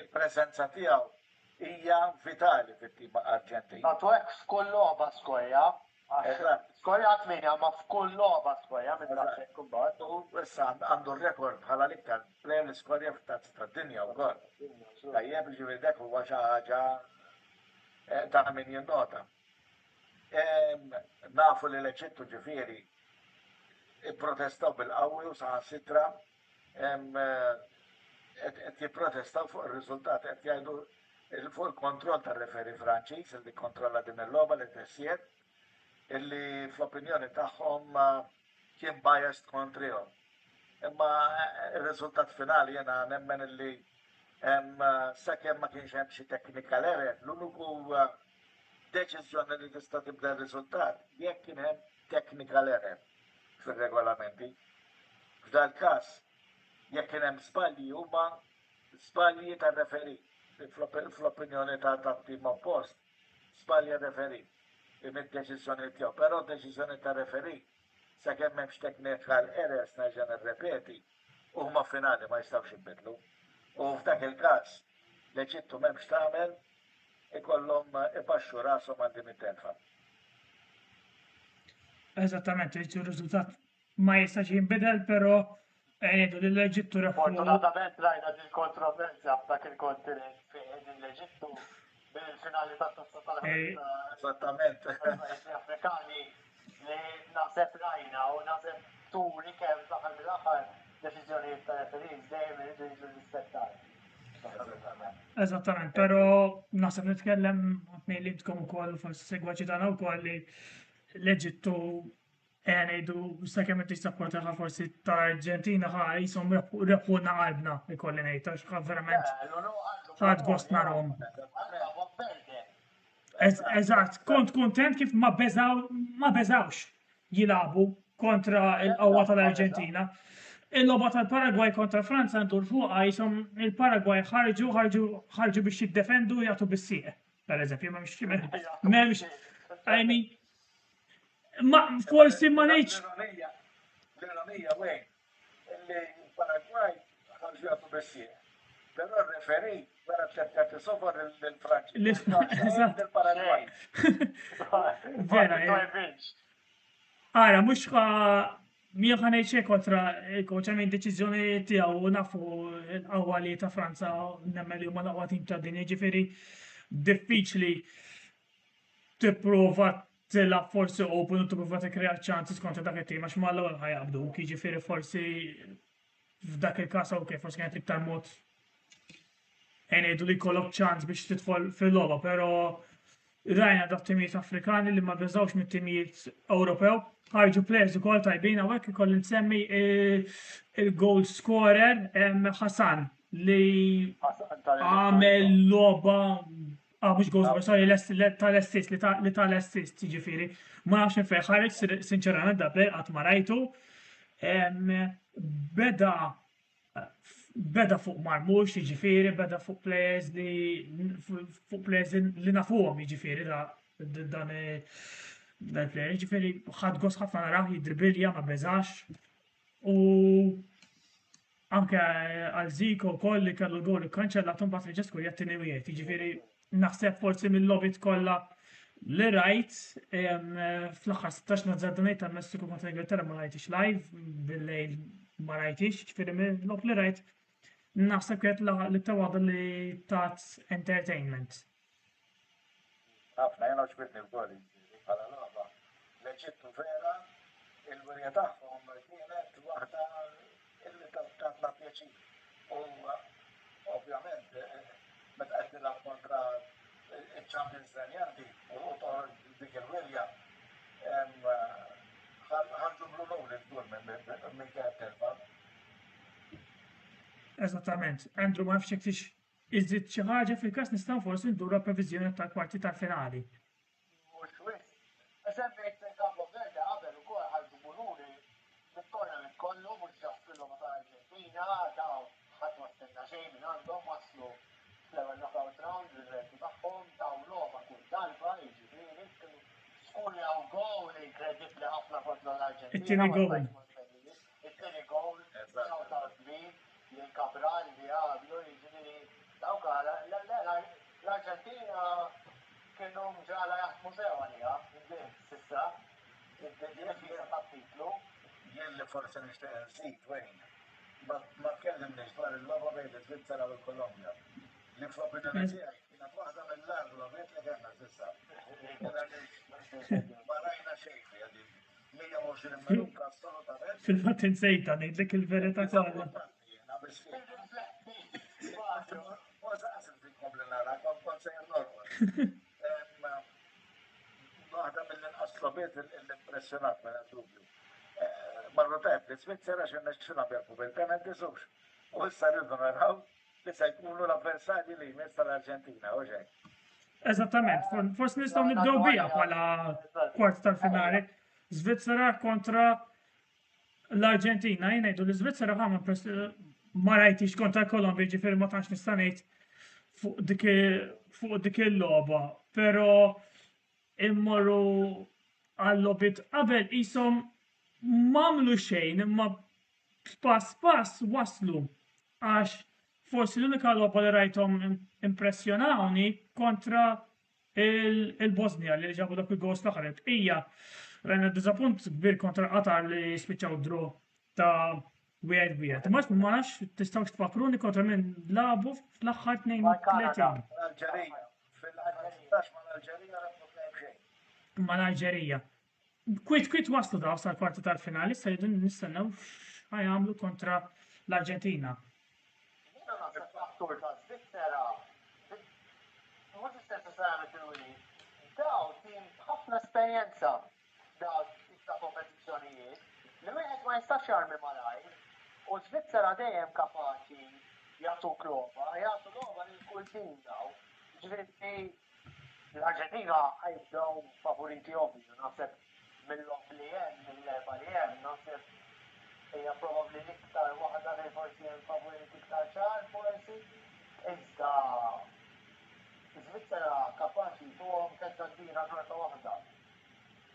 il-preżenza tiegħu hija vitali fit-tim Arġentin. Natu hekk f'kull logħba skorja. Eżatt. Skorja 8 ma f'kull logħba skorja minn dak se jkun bad. U issa għandu r-rekord bħala l-iktar plejer li skorja f'tazz tad-dinja wkoll. Tajjeb ġifieri dak huwa xi ħaġa ta' min jinnota. Nafu li l-Eġittu ġifieri protestaw bil-qawwi u saħansitra qed jipprotestaw fuq ir-riżultat qed jgħidu fuq il-kontroll tar-referi Franċiż li kontrolla din il-logħba li tessiet illi fl-opinjoni tagħhom kien biased kontrihom. Imma ir-riżultat finali jiena nemmen illi sakemm ma kienx hemm xi technical error, l-uniku deċiżjoni li tista' tibda r-riżultat jekk kien hemm technical error fir-regolamenti. F'dan każ jekk kien hemm żbalji huma żbalji tar-referi fl-opinjoni tat-tim oppost, żbalja referi mid-deċiżjoni tiegħu, però d-deċiżjoni tar-referi sakemm m'hemmx technical errors nerġa' nirrepeti huma finali ma jistgħux jinbidlu. U f'dak il-każ l-Eġittu m'hemmx tagħmel ikollhom ibaxxu rashom għal din it-telfa. Eżattament, il-riżultat ma jistax jinbidel, però għedu li l-Eġittu reħu. Fortunatament rajna din kontroversja f'dak il-kontinent fejn l-Eġittu bil-finali tat-tazza tal-ħarta. Eżattament. Afrikani li naħseb rajna u naħseb turi kemm fl-aħħar mill-aħħar deċiżjonijiet ta' referiz dejjem iridu jiġu rispettati. Eżattament, però naħseb nitkellem għatnej li intkom ukoll forsi segwaċi tagħna wkoll li l-Eġittu għanejdu sakemm qed tissapportaha forsi tal-Arġentina jisom rebħuna qalbna ikolli ngħid għax verament ħadd gost narhom. Eżatt, kont kuntent kif ma beżawx jilagħbu kontra l-qawwa tal-Arġentina. Il-logħba tal-Paragwaj kontra Franza ndur fuqha jisom il-Paragwaj ħarġu biex jiddefendu jagħtu bis-sieq. Per-eżempju, m'hemmx I mean, ma forsi ma ngħidx. L-ironija wejn illi l-Paragwaj ħarġu jagħtu bis-sieq. Però r-referi wara ċerta tisofar il-Franċiż. Il-Paragwaj. Vera, Ara, mux mija ħanejċe kontra il-koċa minn deċizjoni tijaw nafu l-qawwali ta' Franza nemmel jumma l-qawwa tim ta' dinja ġifiri diffiċli t-prova t-la forsi open u t-prova t-kreja ċansis kontra dak il-tim għax ma l-għal ħajabdu ġifiri forsi f'dak il-kasa u kif forsi kienet iktar mod għenejdu li kollok ċans biex titfol fil-loba, pero rajna dak timijiet Afrikani li ma beżawx mit timijiet Ewropew, ħarġu players ukoll tajbin hawnhekk ikolli nsemmi il-goal scorer Hassan li għamel logħba mhux goal scorer, sorry tal-assist li tal-assist jiġifieri. Ma nafx fejn ħareġ sinċerament dabel qatt ma rajtu. Beda fuq Marmux, jiġifieri, beda fuq players li nafuhom jiġifieri dan il-player, jiġifieri ħadd gost ħafna naraw jidribilja ma beżax. U anke għal Zico wkoll li kellu l-gowl ikkanċellatum bat li ġesku jattini wieħed, jiġifieri naħseb forsi mill-lobit kollha li rajt fl-aħħar 16 nazzardunejt tal-Messiku kontra Ingilterra ma rajtix live bil-lejl ma rajtix, ġifieri mill-lob li rajt naħseb kienet li tawada li tat entertainment. Ħafna jena ġbirni l-goli bħala logħba. L-Eġittu vera il-wirja tagħhom kienet waħda illi tatna pjaċir. U ovvjament meta qed nilgħab kontra il-Champions Renjanti u dik il-wirja ħarġu bl-unur il-dur minn kienet telfa. Eżattament, Andrew ma nafx jekk tix iżid xi ħaġa fil-każ nistgħu forsi nduru previżjoni tal-kwarti tal-finali. Mhux wisq. Semmejt it-tieni goal. it-tieni goal, ta' kbir, li l-Kapral li għamlu, jiġifieri dawk l-Arġentina kienu ġala jaħdmu sewa liha, sissa, id-difisa tat-titlu. Jien li forsi nixtieq nżid wejn. Ma tkellimniex dwar il-logħba bejn l-Iżvizzera u l-Kolombja. Li fl-opinjoni tiegħi kienet waħda mill-agħar logħbiet li kellna s'issa. Ma rajna xejn fiha dik. 120 minuta assolutament. Fil-fatt insejta ngħidlek il-verità kollha. Jiena biex Waqas inkompli nara, kont sejjer normal. Waħda mill-inqas logħbiet l-impressjonat mela dubju. Marru tajb l-Svizzera xinna xina berku bil-penalti sux. U issa rridu naraw li se jkunu l-avversarji li jmiss tal-Arġentina, u xejn. Eżattament, forsi nistgħu nibdew biha bħala kwart tal-finali. Svizzera kontra l-Arġentina, jgħidu l-Svizzera ħamma ma rajtix kontra l-Kolombja, ġifieri ma tantx nista' ngħid fuq dik il-logħba, però immorru għall-logħbiet qabel qishom m'għamlu xejn imma pass waslu għax forsi l-unika logħba li rajthom impressjonawni kontra il-Bosnia li ġabu dak il-gowls l-aħħar. Hija rajna diżappunt kbir kontra Qatar li spiċċaw draw ta' wieħed. Ma nafx tistgħux tfakruni kontra minn labu fl-aħħar 32. L-Alġerija, fil-16 mal-Alġerija rabtu xejn. Mal-Alġerija. Kwit waslu daw sal-kwarta tal-finali, se jridu nistennew x'ħajamlu kontra l-Arġentina. Jiena naħseb l-attur ta' Svizzera, mhux istess necessarily daw tim ħafna esperjenza daw ta' kompetizzjonijiet li wieħed ma jistax jarmi malajr u Svizzera dejjem kapaċi jagħtuk logħba lil kull tim daw. Ġifieri l-Arġentina ħajbdew favoriti ovvju, naħseb mill-logħb li hemm, mill-erba li hemm, naħseb hija probabbli l-iktar waħda li forsi hemm favoriti iktar ċar forsi. Iżda Svizzera kapaċi tuhom ketta kbira xorta waħda.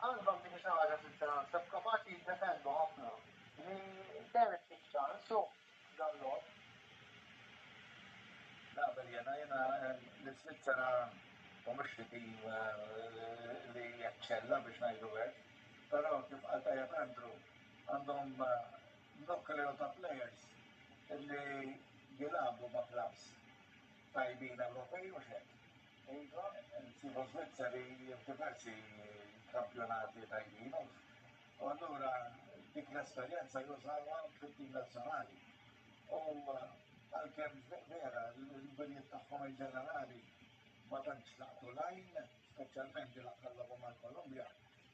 Għandhom dik xi ħaġa Svizzera naħseb kapaċi jiddefendu ħafna li dejjem tik ċansu dan l-logħb. Naqbel jiena l-Svizzera mhumiex tim li jaċċella biex ngħidu hekk, però kif qal tajjeb Andrew għandhom nucleo ta' players li jilagħbu ma' clubs tajbin Ewropej u xejn. Nsibu Svizzeri diversi kampjonati tajbin u allura dik l-esperjenza jużawha fit-tim nazzjonali. U għalkemm vera l-binjiet tagħhom in-ġenerali ma tantx laqtu lajn, speċjalment li laqgħu mal-Kolombja,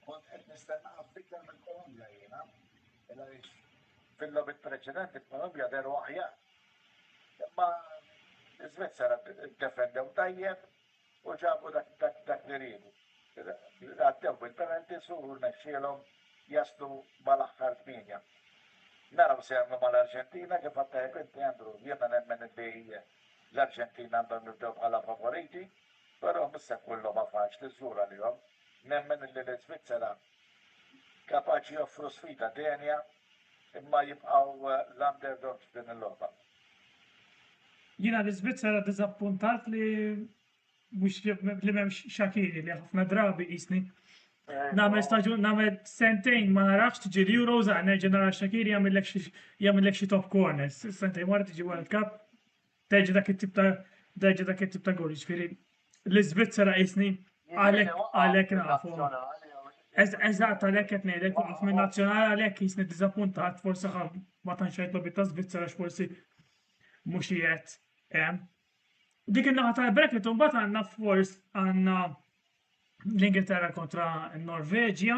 kont qed nistenna iktar mill-Kolombja jiena. Għaliex fil-logħbiet preċedenti l-Kolombja deru aħjar. Imma l-Svizzera ddefendew tajjeb u ġabu dak li riedu. Għaddew bil-penalti u rnexxielhom jaslu mal-aħħar 8. Naraw se jagħmlu mal-Arġentina kif għattajb inti Andrew, jiena nemmen li l-Arġentina għandhom nibdew bħala favoriti, però mhux se tkun logħba faċli żura lihom. Nemmen li l-Svizzera kapaċi joffru sfida denja imma jibqgħu l-underdogs din il-logħba. Jiena l-Svizzera diżappuntat li mhux li m'hemmx Shaqiri li ħafna drabi qisni. Nagħmel sentejn ma narax tiġi l-Euros nerġa' nara Shaqiri jagħmilek xi top corners. Sentejn wara tiġi World Cup terġa' dak it-tip ta' goal. Ġifieri l-Svizzera qisni għalhekk nafu. Eżatt għalhekk qed ngħidlek waqaf minn nazzjonali għalhekk qisni diżappuntat forsi ma tantx qed logħbiet ta' Svizzera x'forsi mhux qiegħed hemm. Dik in-naħa tal-bracket u mbagħad għandna għandna l-Ingilterra kontra n-Norveġja.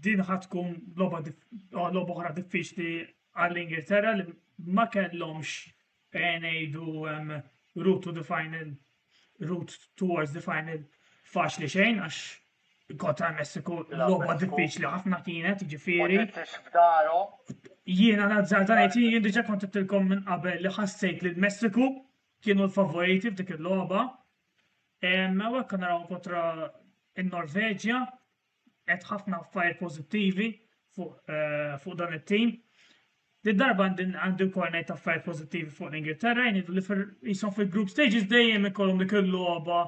Din ħadd tkun logħba oħra diffiċli għall-Ingilterra li ma kellhomx ngħidu route towards the final faċli xejn għax kontra Messiku logħba diffiċli ħafna kienet, jiġifieri. Jiena nazzardanejt jien diġà kont qedtilkom minn qabel li ħassejt li l-Messiku kienu l-favoriti f'dik il-logħba. Hekk naraw kontra n-Norveġja qed ħafna affarijiet pożittivi fuq dan it-tim. Darba għandu wkoll ngħid affarijiet pożittivi fuq l-Ingilterra, jgħidu li jisom fil-group stages dejjem ikollhom dik il-logħba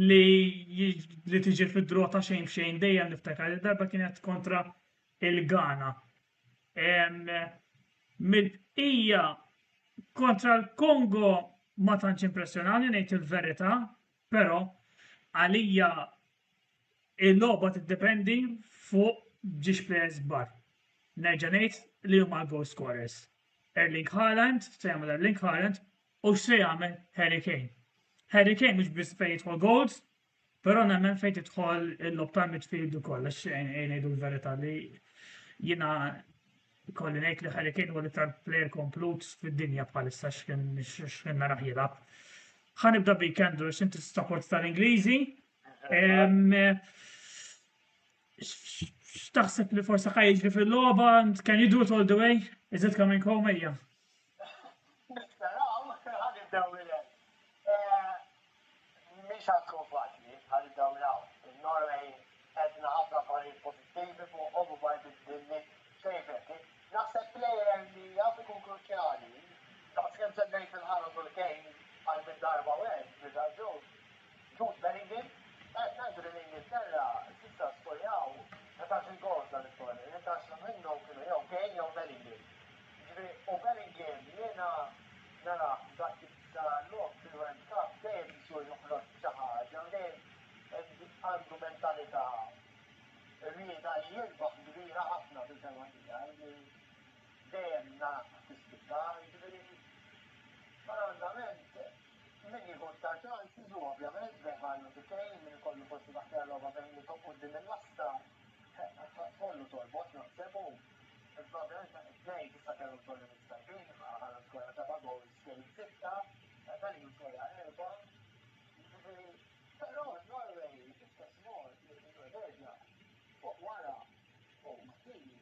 li tiġi fid-draw ta' xejn f'xejn dejjem niftakar darba kienet kontra il-Ghana. Mill-bqija kontra l-Kongo ma tantx impressjonani ngħid il-verità, però għalija il-logħba tiddependi fuq ġiex players kbar. Nerġa' ngħid li huma goal scorers. Erling Haaland, se jagħmel Erling Haaland u se jagħmel Harry Kane. Harry Kane mhux biss fejn jidħol goals, però nemmen fejn tidħol il-lob tal-midfield ukoll għax ngħidu l-verità li jiena kolli ngħid li Harry Kane huwa l-iktar player komplut fid-dinja bħalissa x'kien naraħ jilgħab. Ħanibda bik Andrew x'inti support tal-Ingliżi. X'taħseb li forsi ħajġri fil-logħba? Can you do it all the way? Is it coming home ejja? Nisperaw, ħanibdew minn mhix ħadkun faċli, ħanibdew minn Norway qedna ħafna affarijiet pożittivi fuqhom u bajt id-dinni xejn naħseb plejer li jaf ikun kruċjali, kemm semmejt il-ħaras u l-Kane għal mid-darba wieħed bir-raġun. Jude Bellingham, ngħidu li l-Ingilterra s'issa skorjaw 11 gol dan it-torneo, 11 minnhom kienu jew Kane jew Bellingham. U Bellingham jiena nara dak il-logħob fil-World Cup dejjem isur joħroġ xi ħaġa, dejjem għandu mentalità rieda li jirbaħ kbira ħafna fil-ġewwa tiegħi. Dejjem nagħmel tispikka, jiġifieri paradament min jieħu ċans iżu ovvjament beħallu Kane min ikollu forsi baħter logħba bejn li toq quddiem il-lasta kollu torbot naħseb u ovvjament it-tnejn issa kellhom tollu mistajbin ħala skorja ta' gols Kane sitta, dan jiskorja erba'. Però Norway istess mod Norveġja fuq wara fuq Mattini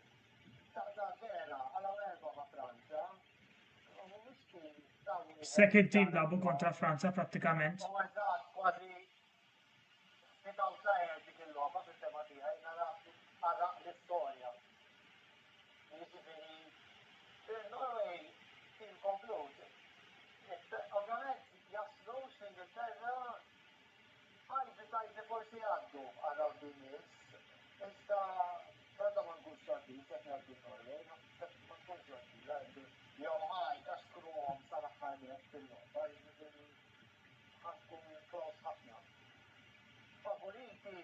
ta' vera għala erba' ma' Franza. Second team labu kontra Franza prattikament. U eżatt kważi nitaw tlajjer dik il-logħba fis-sema tiegħi naraq l-istorja. Jiġifieri Norway team komplut. Ovvjament jaslu fl-Ingilterra għal forsi għaddu għal din nies. Iżda Franza ma nkunx ġoddi, jekk jgħaddu Norway, ma nkunx ġoddi. Jew kaskruhom sal-aħħar net fil-logħba, jiġifieri ħatkun close ħafna. Favoriti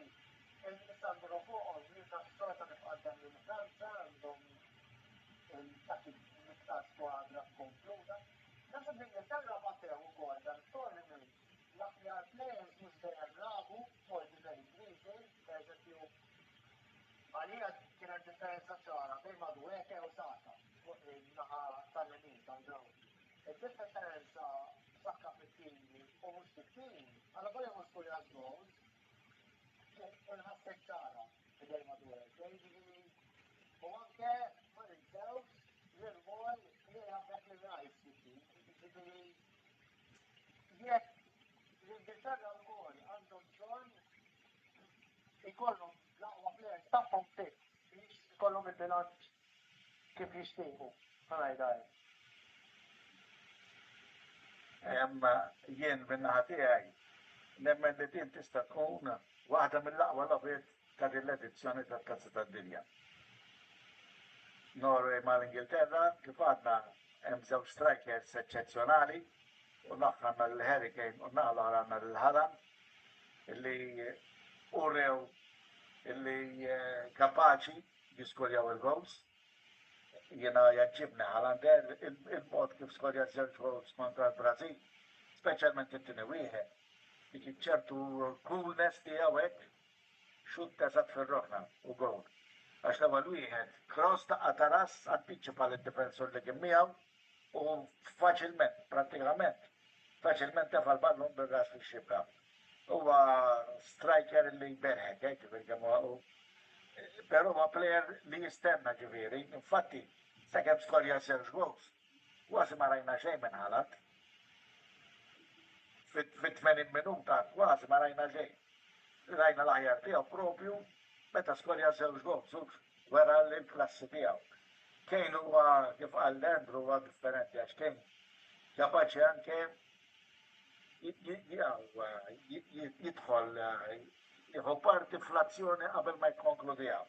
il-Sandro fuqhom li tas-sorta nifqaddem lil Franza għandhom dak il-iktar skwadra kompluta. Naħseb l-Ingilterra battew ukoll dan tournament l-aħjar players mhux dejjem labu forsi tal-Ingliżi, pereżempju għalija kienet differenza ċara bejn Madueke u Saka fuq il-naħa tal-lemin tal-ground. Id-differenza sakka fit-tim u mhux fit-tim, għal volja mhux skurja goals, inħasseb ċara fidej Madueke, jiġifieri u anke ma ninsewx l-irwol li jagħmel li-Rice fit-tim, jiġifieri jekk l-Ingilterra wkoll għandhom bżonn ikollhom l-aqwa players tagħhom fit biex ikollhom il-bilanċ kif jixtiequ. Jien min-naħa tiegħi nemmen li din tista' tkun waħda mill-aqwa logħbiet ta' din l-edizzjoni tat-Kazza tad-Dinja. Norway mal-Ingilterra kif għadna hemm żewġ strikers eċċezzjonali u naħħanna l-Harry Kane u naħla għandna l-Haaland illi urew illi kapaċi jiskorjaw il-goals. Jiena jaġġibni Haaland il-mod kif skorja żewġ goals kontra l-Brażil, speċjalment it-tieni wieħed. Dik ċertu coolness tiegħu hekk xut eżatt fir-roħna u gowl. Għax l-ewwel wieħed cross ta' ras anticipa id-difensur li kien miegħu u faċilment, prattikament, faċilment tefa' l-ballun bir-ras fix-xibka. Huwa striker li jberħek, però huwa player li jistenna ġifieri. Infatti, sakemm skorja żewġ goals, kważi ma rajna xejn minn Haaland. Fit-80 minuta kważi ma rajna xejn. rajna l-aħjar tiegħu propju meta skorja żewġ gols wara l-klassi tiegħu. Kejn huwa kif qal Andrew huwa differenti għax kien kapaċi anke jidħol jieħu parti fl-azzjoni qabel ma jkonkludiha.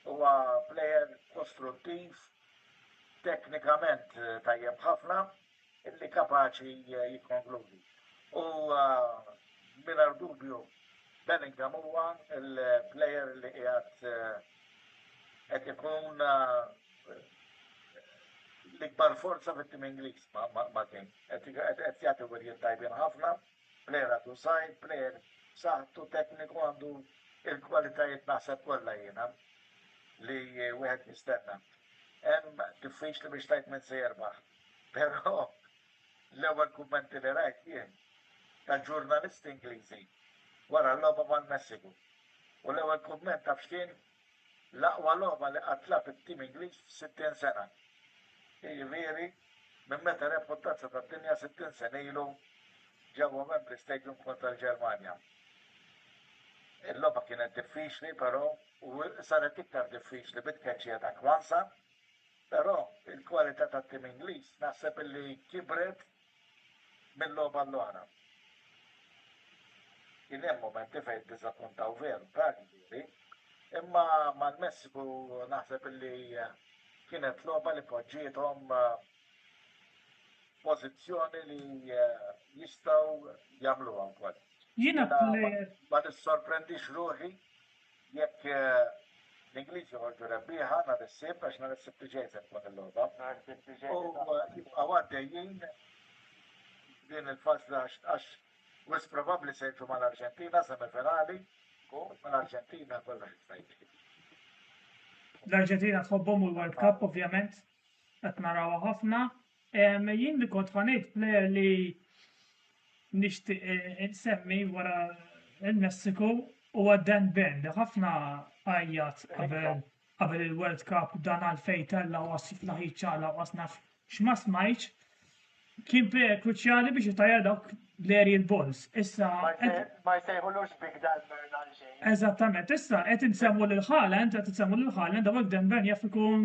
Huwa plejer kostruttiv, teknikament tajjeb ħafna, illi kapaċi jikkonkludi. U mingħajr dubju Bellingham huwa il-plejer li qed ikun l-ikbar forza fit-tim Ingliż ma' kien. Qed jagħti wirjiet tajbin ħafna, plejer għadu sajt, plejer saħtu tekniku għandu il-kwalitajiet naħseb kollha jiena li wieħed jistenna. Hemm diffiċli biex tajt minn se jerbaħ. Però l-ewwel kummenti li rajt jien tal-ġurnalisti Ingliżi wara l-logħba mal-Messiku. U l-ewwel kumment taf x'kien l-aqwa logħba li qatla fit-tim Ingliż f'60 sena. Jiġifieri minn meta reputazza tad-dinja 60 sena ilu ġewwa Wembley Stadium kontra l-Ġermanja. Il-logħba kienet diffiċli però u saret iktar diffiċli bit-tkeċċija ta' kwanza, però il-kwalità tat-tim Ingliż naħseb li kibret mill-logħba l-oħra. Kien hemm momenti fejn ddiżappuntaw veru praġiġi, imma mal-Messiku naħseb li kienet logħba li poġġiethom pożizzjoni li jistgħu jagħmluha wkoll. Jiena plejer Ma nissorprendix ruħi jekk l-Ingliż joħorġu rebbieħa nhar is-sibt għax nhar is-sibt ġejset tkun il-logħba. U jibqgħu għaddejjin din il-fażla għax wis probabbli se jiġu mal-Arġentina semifinali u mal-Arġentina kollha jista' jiġri. l-Arġentina tħobbhom u l-World Cup ovvjament qed narawha ħafna. Jien li kont ħanejt plejer li nixtieq insemmi wara il-Messiku huwa Dan Burn li ħafna għajjat qabel il-World Cup dan għalfejn tella wasif laħiċ ċala wasna x'ma smajtx kien plejer kruċjali biex jitajja dawk l-aerial balls. Issa Ma jsejħulux Big Dan Burn għal xejn. eżattament, issa qed insemmu lil Haaland, dawk Dan Burn jaf ikun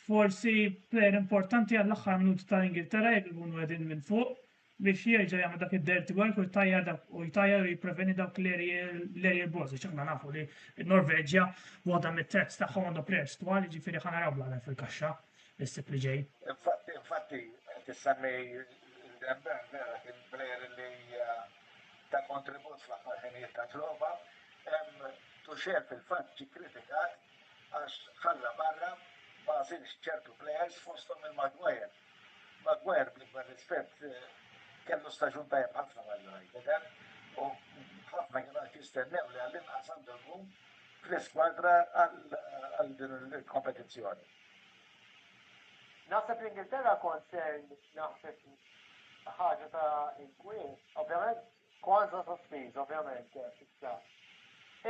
forsi plejer importanti għall-aħħar minuti tal-Ingilterra jekk ikunu qegħdin minn fuq biex jerġa' jagħmel dak id-dirty work u jtajjar u jippreveni dawk l-aerial balls. Aħna nafu li n-Norveġja waħda mit-threats tagħhom għandha plejers twal, jiġifieri ħa naraw bla fil-kaxxa is-sib li ġej. Infatti tissemmi Dan Burn vera kien plejer li ta' kontribut fl-aħħar ħinijiet ta' logħba. Tuxer fil-fatt ġie kritikat għax ħalla barra ma żilx ċertu plejers fosthom il-Maguire. Maguire bl-ikbar rispett kellu staġun tajjeb ħafna mal-United u ħafna kienu qed jistennew li għall-inqas għandu jkun fl-iskwadra għal din il-kompetizzjoni. Naħseb l-Ingilterra concern naħseb ħaġa ta' inkwin, ovvjament kwanza sospiż, ovvjament, issa.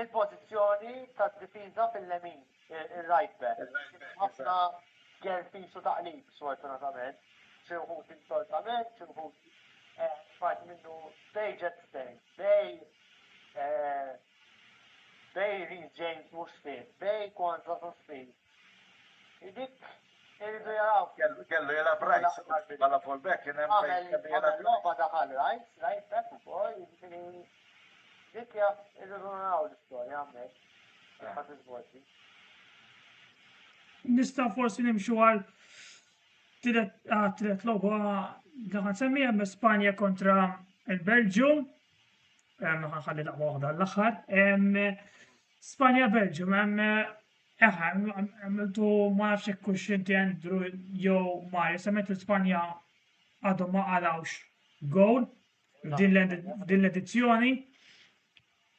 Il-pożizzjoni tad-difiża fil-lemin, il-right back. Ħafna gerfin su taqlib, sfortunatament. Xi wħud insoltament, xi wħud fajt minnu bej jet stay, bej Reece James mhux fit, bej kwanza sospiż. Dik irridu jaraw. Kellu jela Price bħala fullback kien hemm Għamel logħba daħal right back ukoll, jiġifieri dik jaf irridu naraw l-istorja hemmhekk. Ħadd iżvolti. Nista' forsi nimxu għal tielet logħba daħan semmi hemm Spanja kontra il-Belġium. Ħalli laqwa waħda l-aħħar. Spanja-Belġium għamiltu ma nafx hekk hux inti Andrew jew Mario semmet l-Spanja għadhom ma qalawx gowl din l-edizzjoni.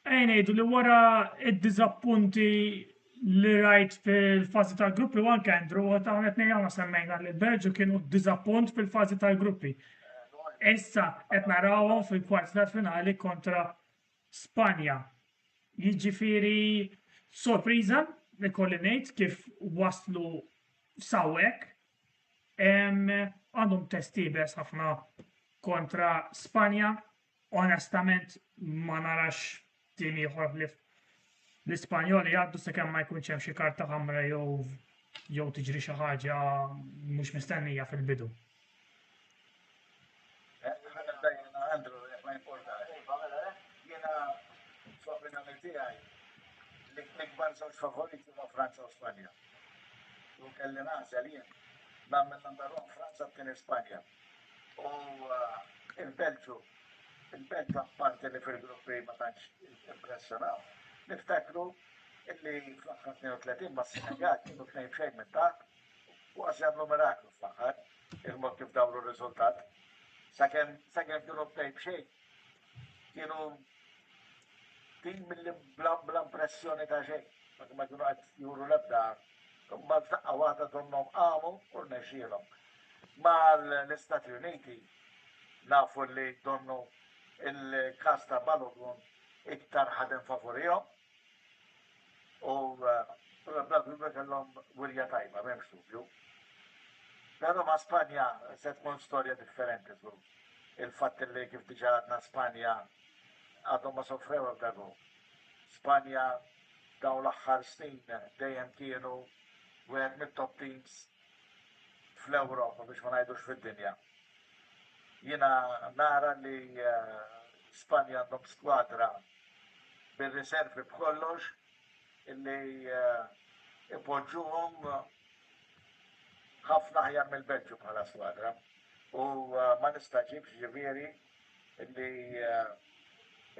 Ngħidu li wara id-diżappunti li rajt fil-fażi tal-gruppi u anke Andrew u ta' qed ngħidha semmejna li l-Belġu kienu ddiżappunt fil-fażi tal-gruppi. Issa qed narawhom fil-kwartilat finali kontra Spanja. Jiġifieri sorpriża li kolli ngħid kif waslu sawhekk. Għandhom test ibes ħafna kontra Spanja. Onestament ma narax tim ieħor li l-Ispanjoli jgħaddu sakemm ma jkunx hemm xi karta ħamra jew tiġri xi ħaġa mhux mistennija fil-bidu. Ħanibda jena Andrew, ma importanti. Jena fl-opinjoni tiegħi l-ikbar żewġ favoriti ma' Franza u Spanja. U kelli nażel jien nagħmel number one Franza b'kien Spanja. U il-Belġu apparti li fil-gruppi ma tantx impressjonaw. Niftakru illi fl-aħħar 32 ma' Senegal kienu 2-2 minn dak u għax jagħmlu miraklu fl-aħħar il-mod kif dawru r-riżultat. Sakemm kienu 2-2 kienu tim milli bla impressjoni ta' xejn. Ma kienu qed juru l-ebda imma f'daqqa waħda donnhom qamu u rnexxielhom. Ma l-Istati Uniti nafu li donnu il-kas ta' Balogun iktar ħadem favorihom u bla kellhom wirja tajba m'hemmx dubju. Però ma' Spanja se tkun storja differenti żgur. Il-fatt li kif diġà għadna Spanja għadhom ma sofrew dagu. Spanja dawn l-aħħar snin dejjem kienu wieħed mit-top teams fl-Ewropa biex ma ngħidux fid-dinja. Jiena nara li Spanja għandhom skwadra bir-riservi b'kollox illi ipoġġuhom ħafna aħjar mill-Belġu bħala skwadra. U ma nistaġibx ġifieri illi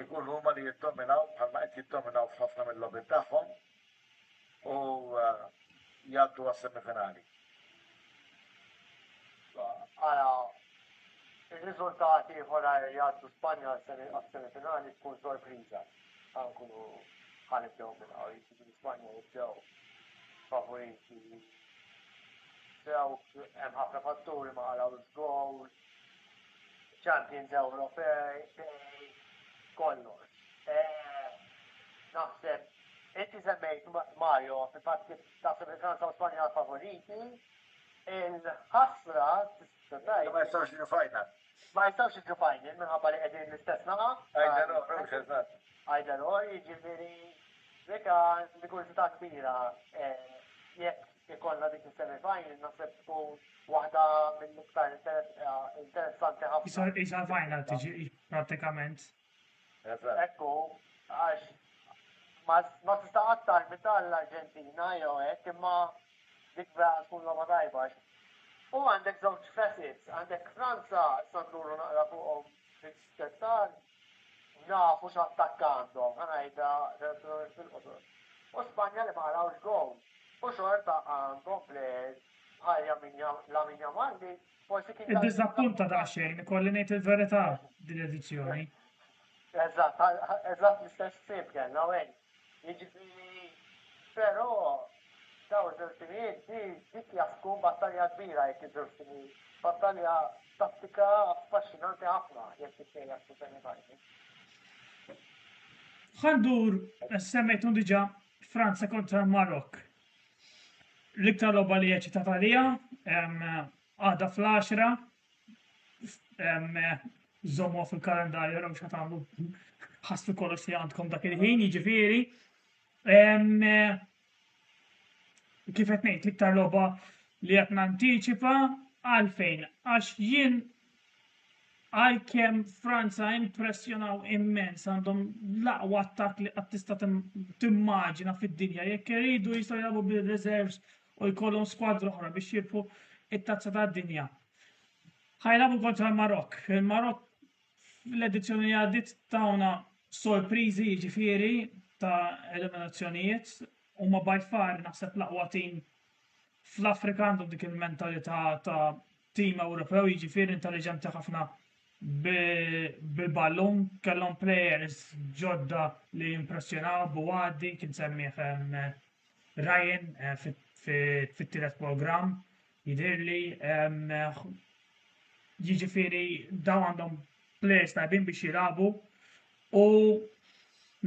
ikunu huma li jiddominaw bħalma qed jiddominaw f'ħafna mill-logħbiet tagħhom u jgħaddu għas-semifinali. Il-riżultati ħora jgħaddu Spanja għas-semifinali tkun sorpriża. Ħankunu ħanibdew minn hawn, jiġifieri Spanja jibdew favoriti. Hemm ħafna fatturi ma għalawx gowl, Champions Ewropej, kollox. Naħseb, inti semmejt Mario, fil-fatt kif taħseb il-Franza u Spanja favoriti, il-ħasra Ma jistgħux il-final. Ma jistgħux il-final minħabba li qegħdin l-istess naħa. Għajdaror, jiġifieri dik ikun sita kbira jekk ikollna dik is-semifinal naħseb tkun waħda mill-iktar interessanti ħafna. Isa final tiġi prattikament. Ekku, għax ma tista' aktar minn tal-Arġentina jew hekk imma dik vera tkun logħba tajba. U għandek żewġ facets, għandek Franza sanduru naqra fuqhom fil-spettar, nafu x'attakkandhom, ħanajda fil-qosor. U Spanja li ma rawx gowl. U xorta komplet ħajja Lamine Yamal li forsi kien. Id-diżappunta daqsxejn, ikolli ngħid il-verità din l-edizzjoni. Eżatt l-istess sib kellna hekk. Jiġifieri, però daw iż-żewġtimijiet dik tkun battalja kbira jekk iż-żewġtimijiet. Battalja tattika affaxxinanti ħafna jekk tissejjaħ semifinali. Ħandur semmejtum diġà Franza kontra Marokk. L-iktar logħba li eċitat għalija għadha fl-10 żommu fil-kalendarju raw x'għad tagħmlu ħasslu kollox li għandkom dak il-ħin, jiġifieri. Kif qed ngħid l-iktar logħba li qed nantiċipa għalfejn għax jien għalkemm Franza impressjonaw immens għandhom l-aqwa attakk li qatt tista' timmaġina fid-dinja jekk iridu jistgħu jilagħbu bil-reserves u jkollhom skwadra oħra biex jirbħu it-tazza tad-dinja. Ħajlagħbu kontra l-Marokk. Il-Marokk fl-edizzjoni li għaddiet tawna sorpriżi jiġifieri ta' eliminazzjonijiet huma by far naħseb l-aqwa tim fl-Afrika għandhom dik il-mentalità ta' tim Ewropew jiġifieri intelligenti ħafna bil-ballun, kellhom players ġodda li impressjonaw Buwadi kien semmih Ryan fit-tielet programm jidhirli jiġifieri dawn għandhom players tajbin biex jilagħbu u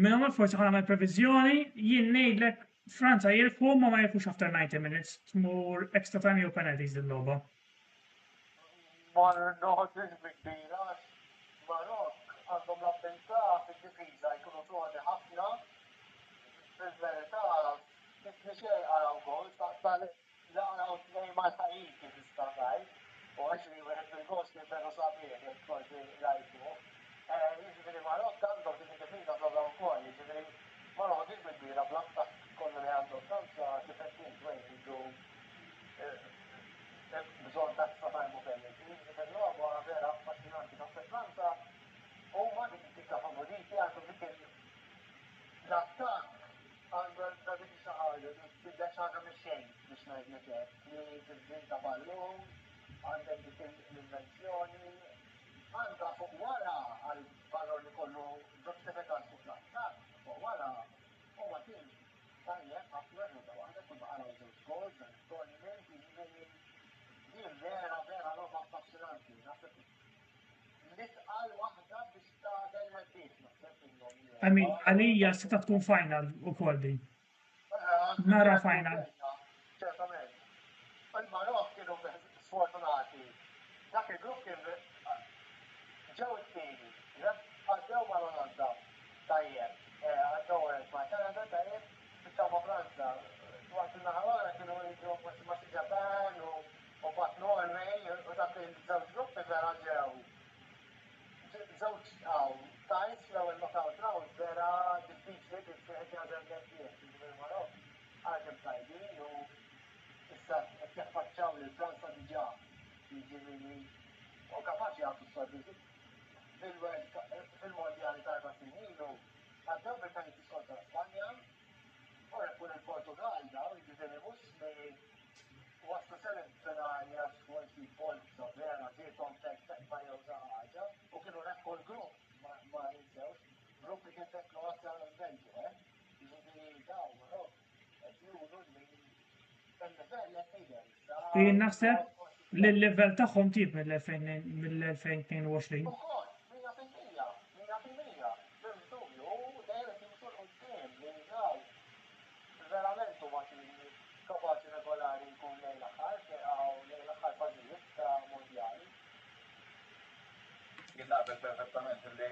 minnhom forsi ħana previżjoni jien ngħidlek Franza jirfu ma jirfux after 90 minutes tmur extra time jew penalties din-logħba. Mar noħodx kbira Marokk għandhom l-avvenza fid-difiża jkunu tuħadi ħafna fil-verità, nixej għaraw gol, għaraw t-nej ma tajin kif istataj, u għaxri għed bil-gos kif veru sabiħ, kolti rajtu. Ġifiri Marok għandhom kif id-defina bla kol, ġifiri Marok bil-bira blakta kollu li għandhom tanza kifettin dwejn jidu bżon ta' t-fatajmu kelli. Ġifiri l-lobu għana vera affascinanti ta' Franza, u ma dik dik favoriti għandu dik l-attak għandu dik xaħġa, tibda xaħġa mis-xejn biex ngħidlek hekk, li tibdil ta' ballun, għandek dik l-invenzjoni, għandha fuq wara għal-ballon li kollu ġustifikat fuq l-attak, fuq wara huwa tim tajjeb ħafna ġuda waħda kull ma qaraw żewġ gols, tournament, din vera logħba affascinanti, naħseb nitqal waħda biex tagħdel ħaddieħ naħseb innhom. Għami, għalija seta tkun final u kol din. Nara final. Ċertament. Il-Marok kienu sfortunati. Dak il-grupp kien ġew it-tieni. Għaddew ma' Olanda tajjeb. Għaddew ma' Kanada tajjeb. Fissaw ma' Franza. Waqt il-naħawara kienu jiġu ma' Ġapan u bat Norway u dak il-żewġ gruppi vera ġew. Żewġ tajs l-ewwel knockout round vera diffiċli biex wieħed jażel l-NBA. Il-Marok għadhom tajbin u issa qed jaffaċċjaw lil Franza diġà. Jiġifieri u kapaċi jagħtu s-sorpriżi. Fil-mondjali ta' ilu għaddew bil-penalti kontra Spanja u jkun il-Portugal daw jiġifieri mhux li waslu semifinali għax forsi Polza vera ġiethom tekka jew xi ħaġa u kienu rekkol grupp ma ninsewx, grupp li kien tek Kroazja u Belġju, jiġifieri daw Marok qed juru li l-livell qed jidher. Jien naħseb li l-level tagħhom tip mill-2022. Ukoll, 100%, fil-dubju, dejjem timxu l-qudiem li daw verament huma kapaċi regolari jkun lejn l-aħħar għaw lejn l-aħħar fażijiet ta' mondjali. Jien naqbel perfettament li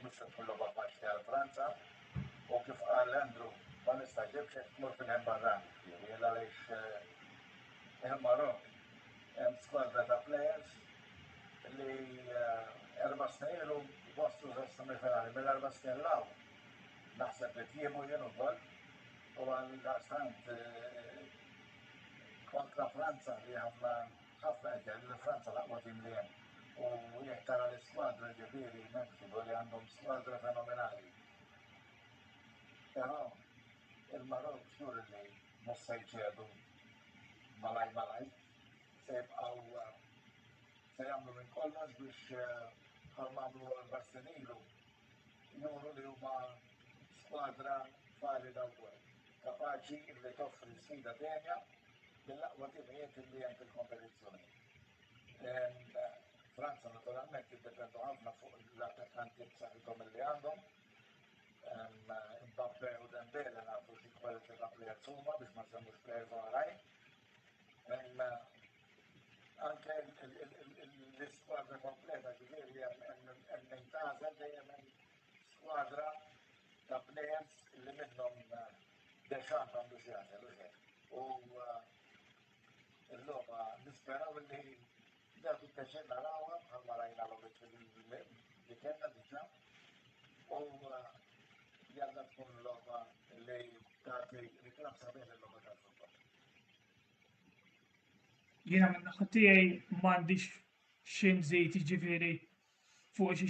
mhux se tkun logħba faċli għal Franza u kif qal Andrew ma nistaġibx qed tmur fil-hemm barrani. Jien għaliex il-Marok hemm skwadra ta' players li 4 snin ilu waslu semifinali mill-4 snin law. Naħseb li tjiemu jien ukoll u għal-daqstant kontra Franza li ħafna qegħdin li Franza l-aqwa tim li hemm. U jekk tara l-iskwadra ġifieri Mexico li għandhom skwadra fenomenali. Però il-Marok xhur li mhux se jċedu malaj se jibqgħu se jagħmlu minn kollox biex bħalma għamlu l-Barsin ilu juru li huma skwadra valida wkoll. Kapaċi li toffri sfida denja bil-aqwa timijiet li hemm fil-kompetizzjoni. Franza naturalment jiddependu ħafna fuq l-attakkanti b'saħħithom li għandhom. Mbappe u Dembele nafu xi kwalità ta' plejers huma biex ma nsemmux plejers oħrajn. Anke l-iskwadra kompleta ġifieri hemm nintgħażel dejjem hemm skwadra ta' plejers li minnhom Deschamps għandu xi ħaġa u l-logħba nisperaw li dak it-teċen narawha bħalma rajna l-ogħod li kellna diġà u jalla tkun logħba li tagħti riklam sabiħ lill-logħba tal-futbol. Jiena minn naħa tiegħi m'għandix xi nżid jiġifieri fuq xi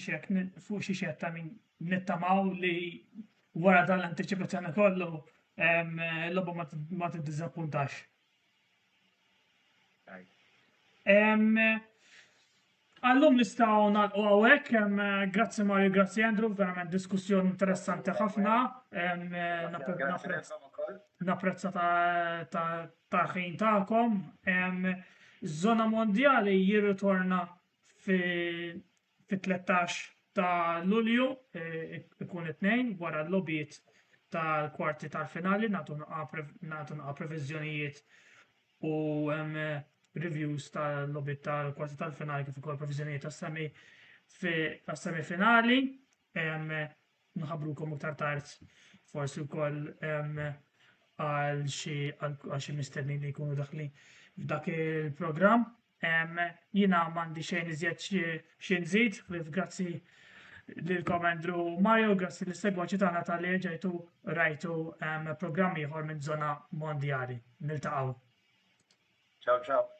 xett ta' min nittamaw li wara dan l-antiċipazzjoni kollu l-logħba ma tiddiżappuntax. Għallum nistgħu nagħlqu hawnhekk, grazzi Mario, grazzi Andrew, verament diskussjoni interessanti ħafna. Napprezza ta' ħin tagħkom. Żona mondjali jirritorna fi-13 ta' Lulju, ikun it-tnejn wara l-logħbiet tal-kwarti tal-finali, nagħtu previżjonijiet u reviews tal-logħbiet tal-kwarti tal-finali kif ukoll previżjonijiet tas-semifinali. nħabrukom iktar tard forsi wkoll għal xi mistennin li jkunu daħlin f'dak il-programm. Jiena m'għandi xejn iżjed xi nżid, grazzi lilkom Andrew u Mario, grazzi l-segwaċi tagħna tal-li ġejtu rajtu programm ieħor minn żona mondjali. Niltaqgħu. Ciao ciao.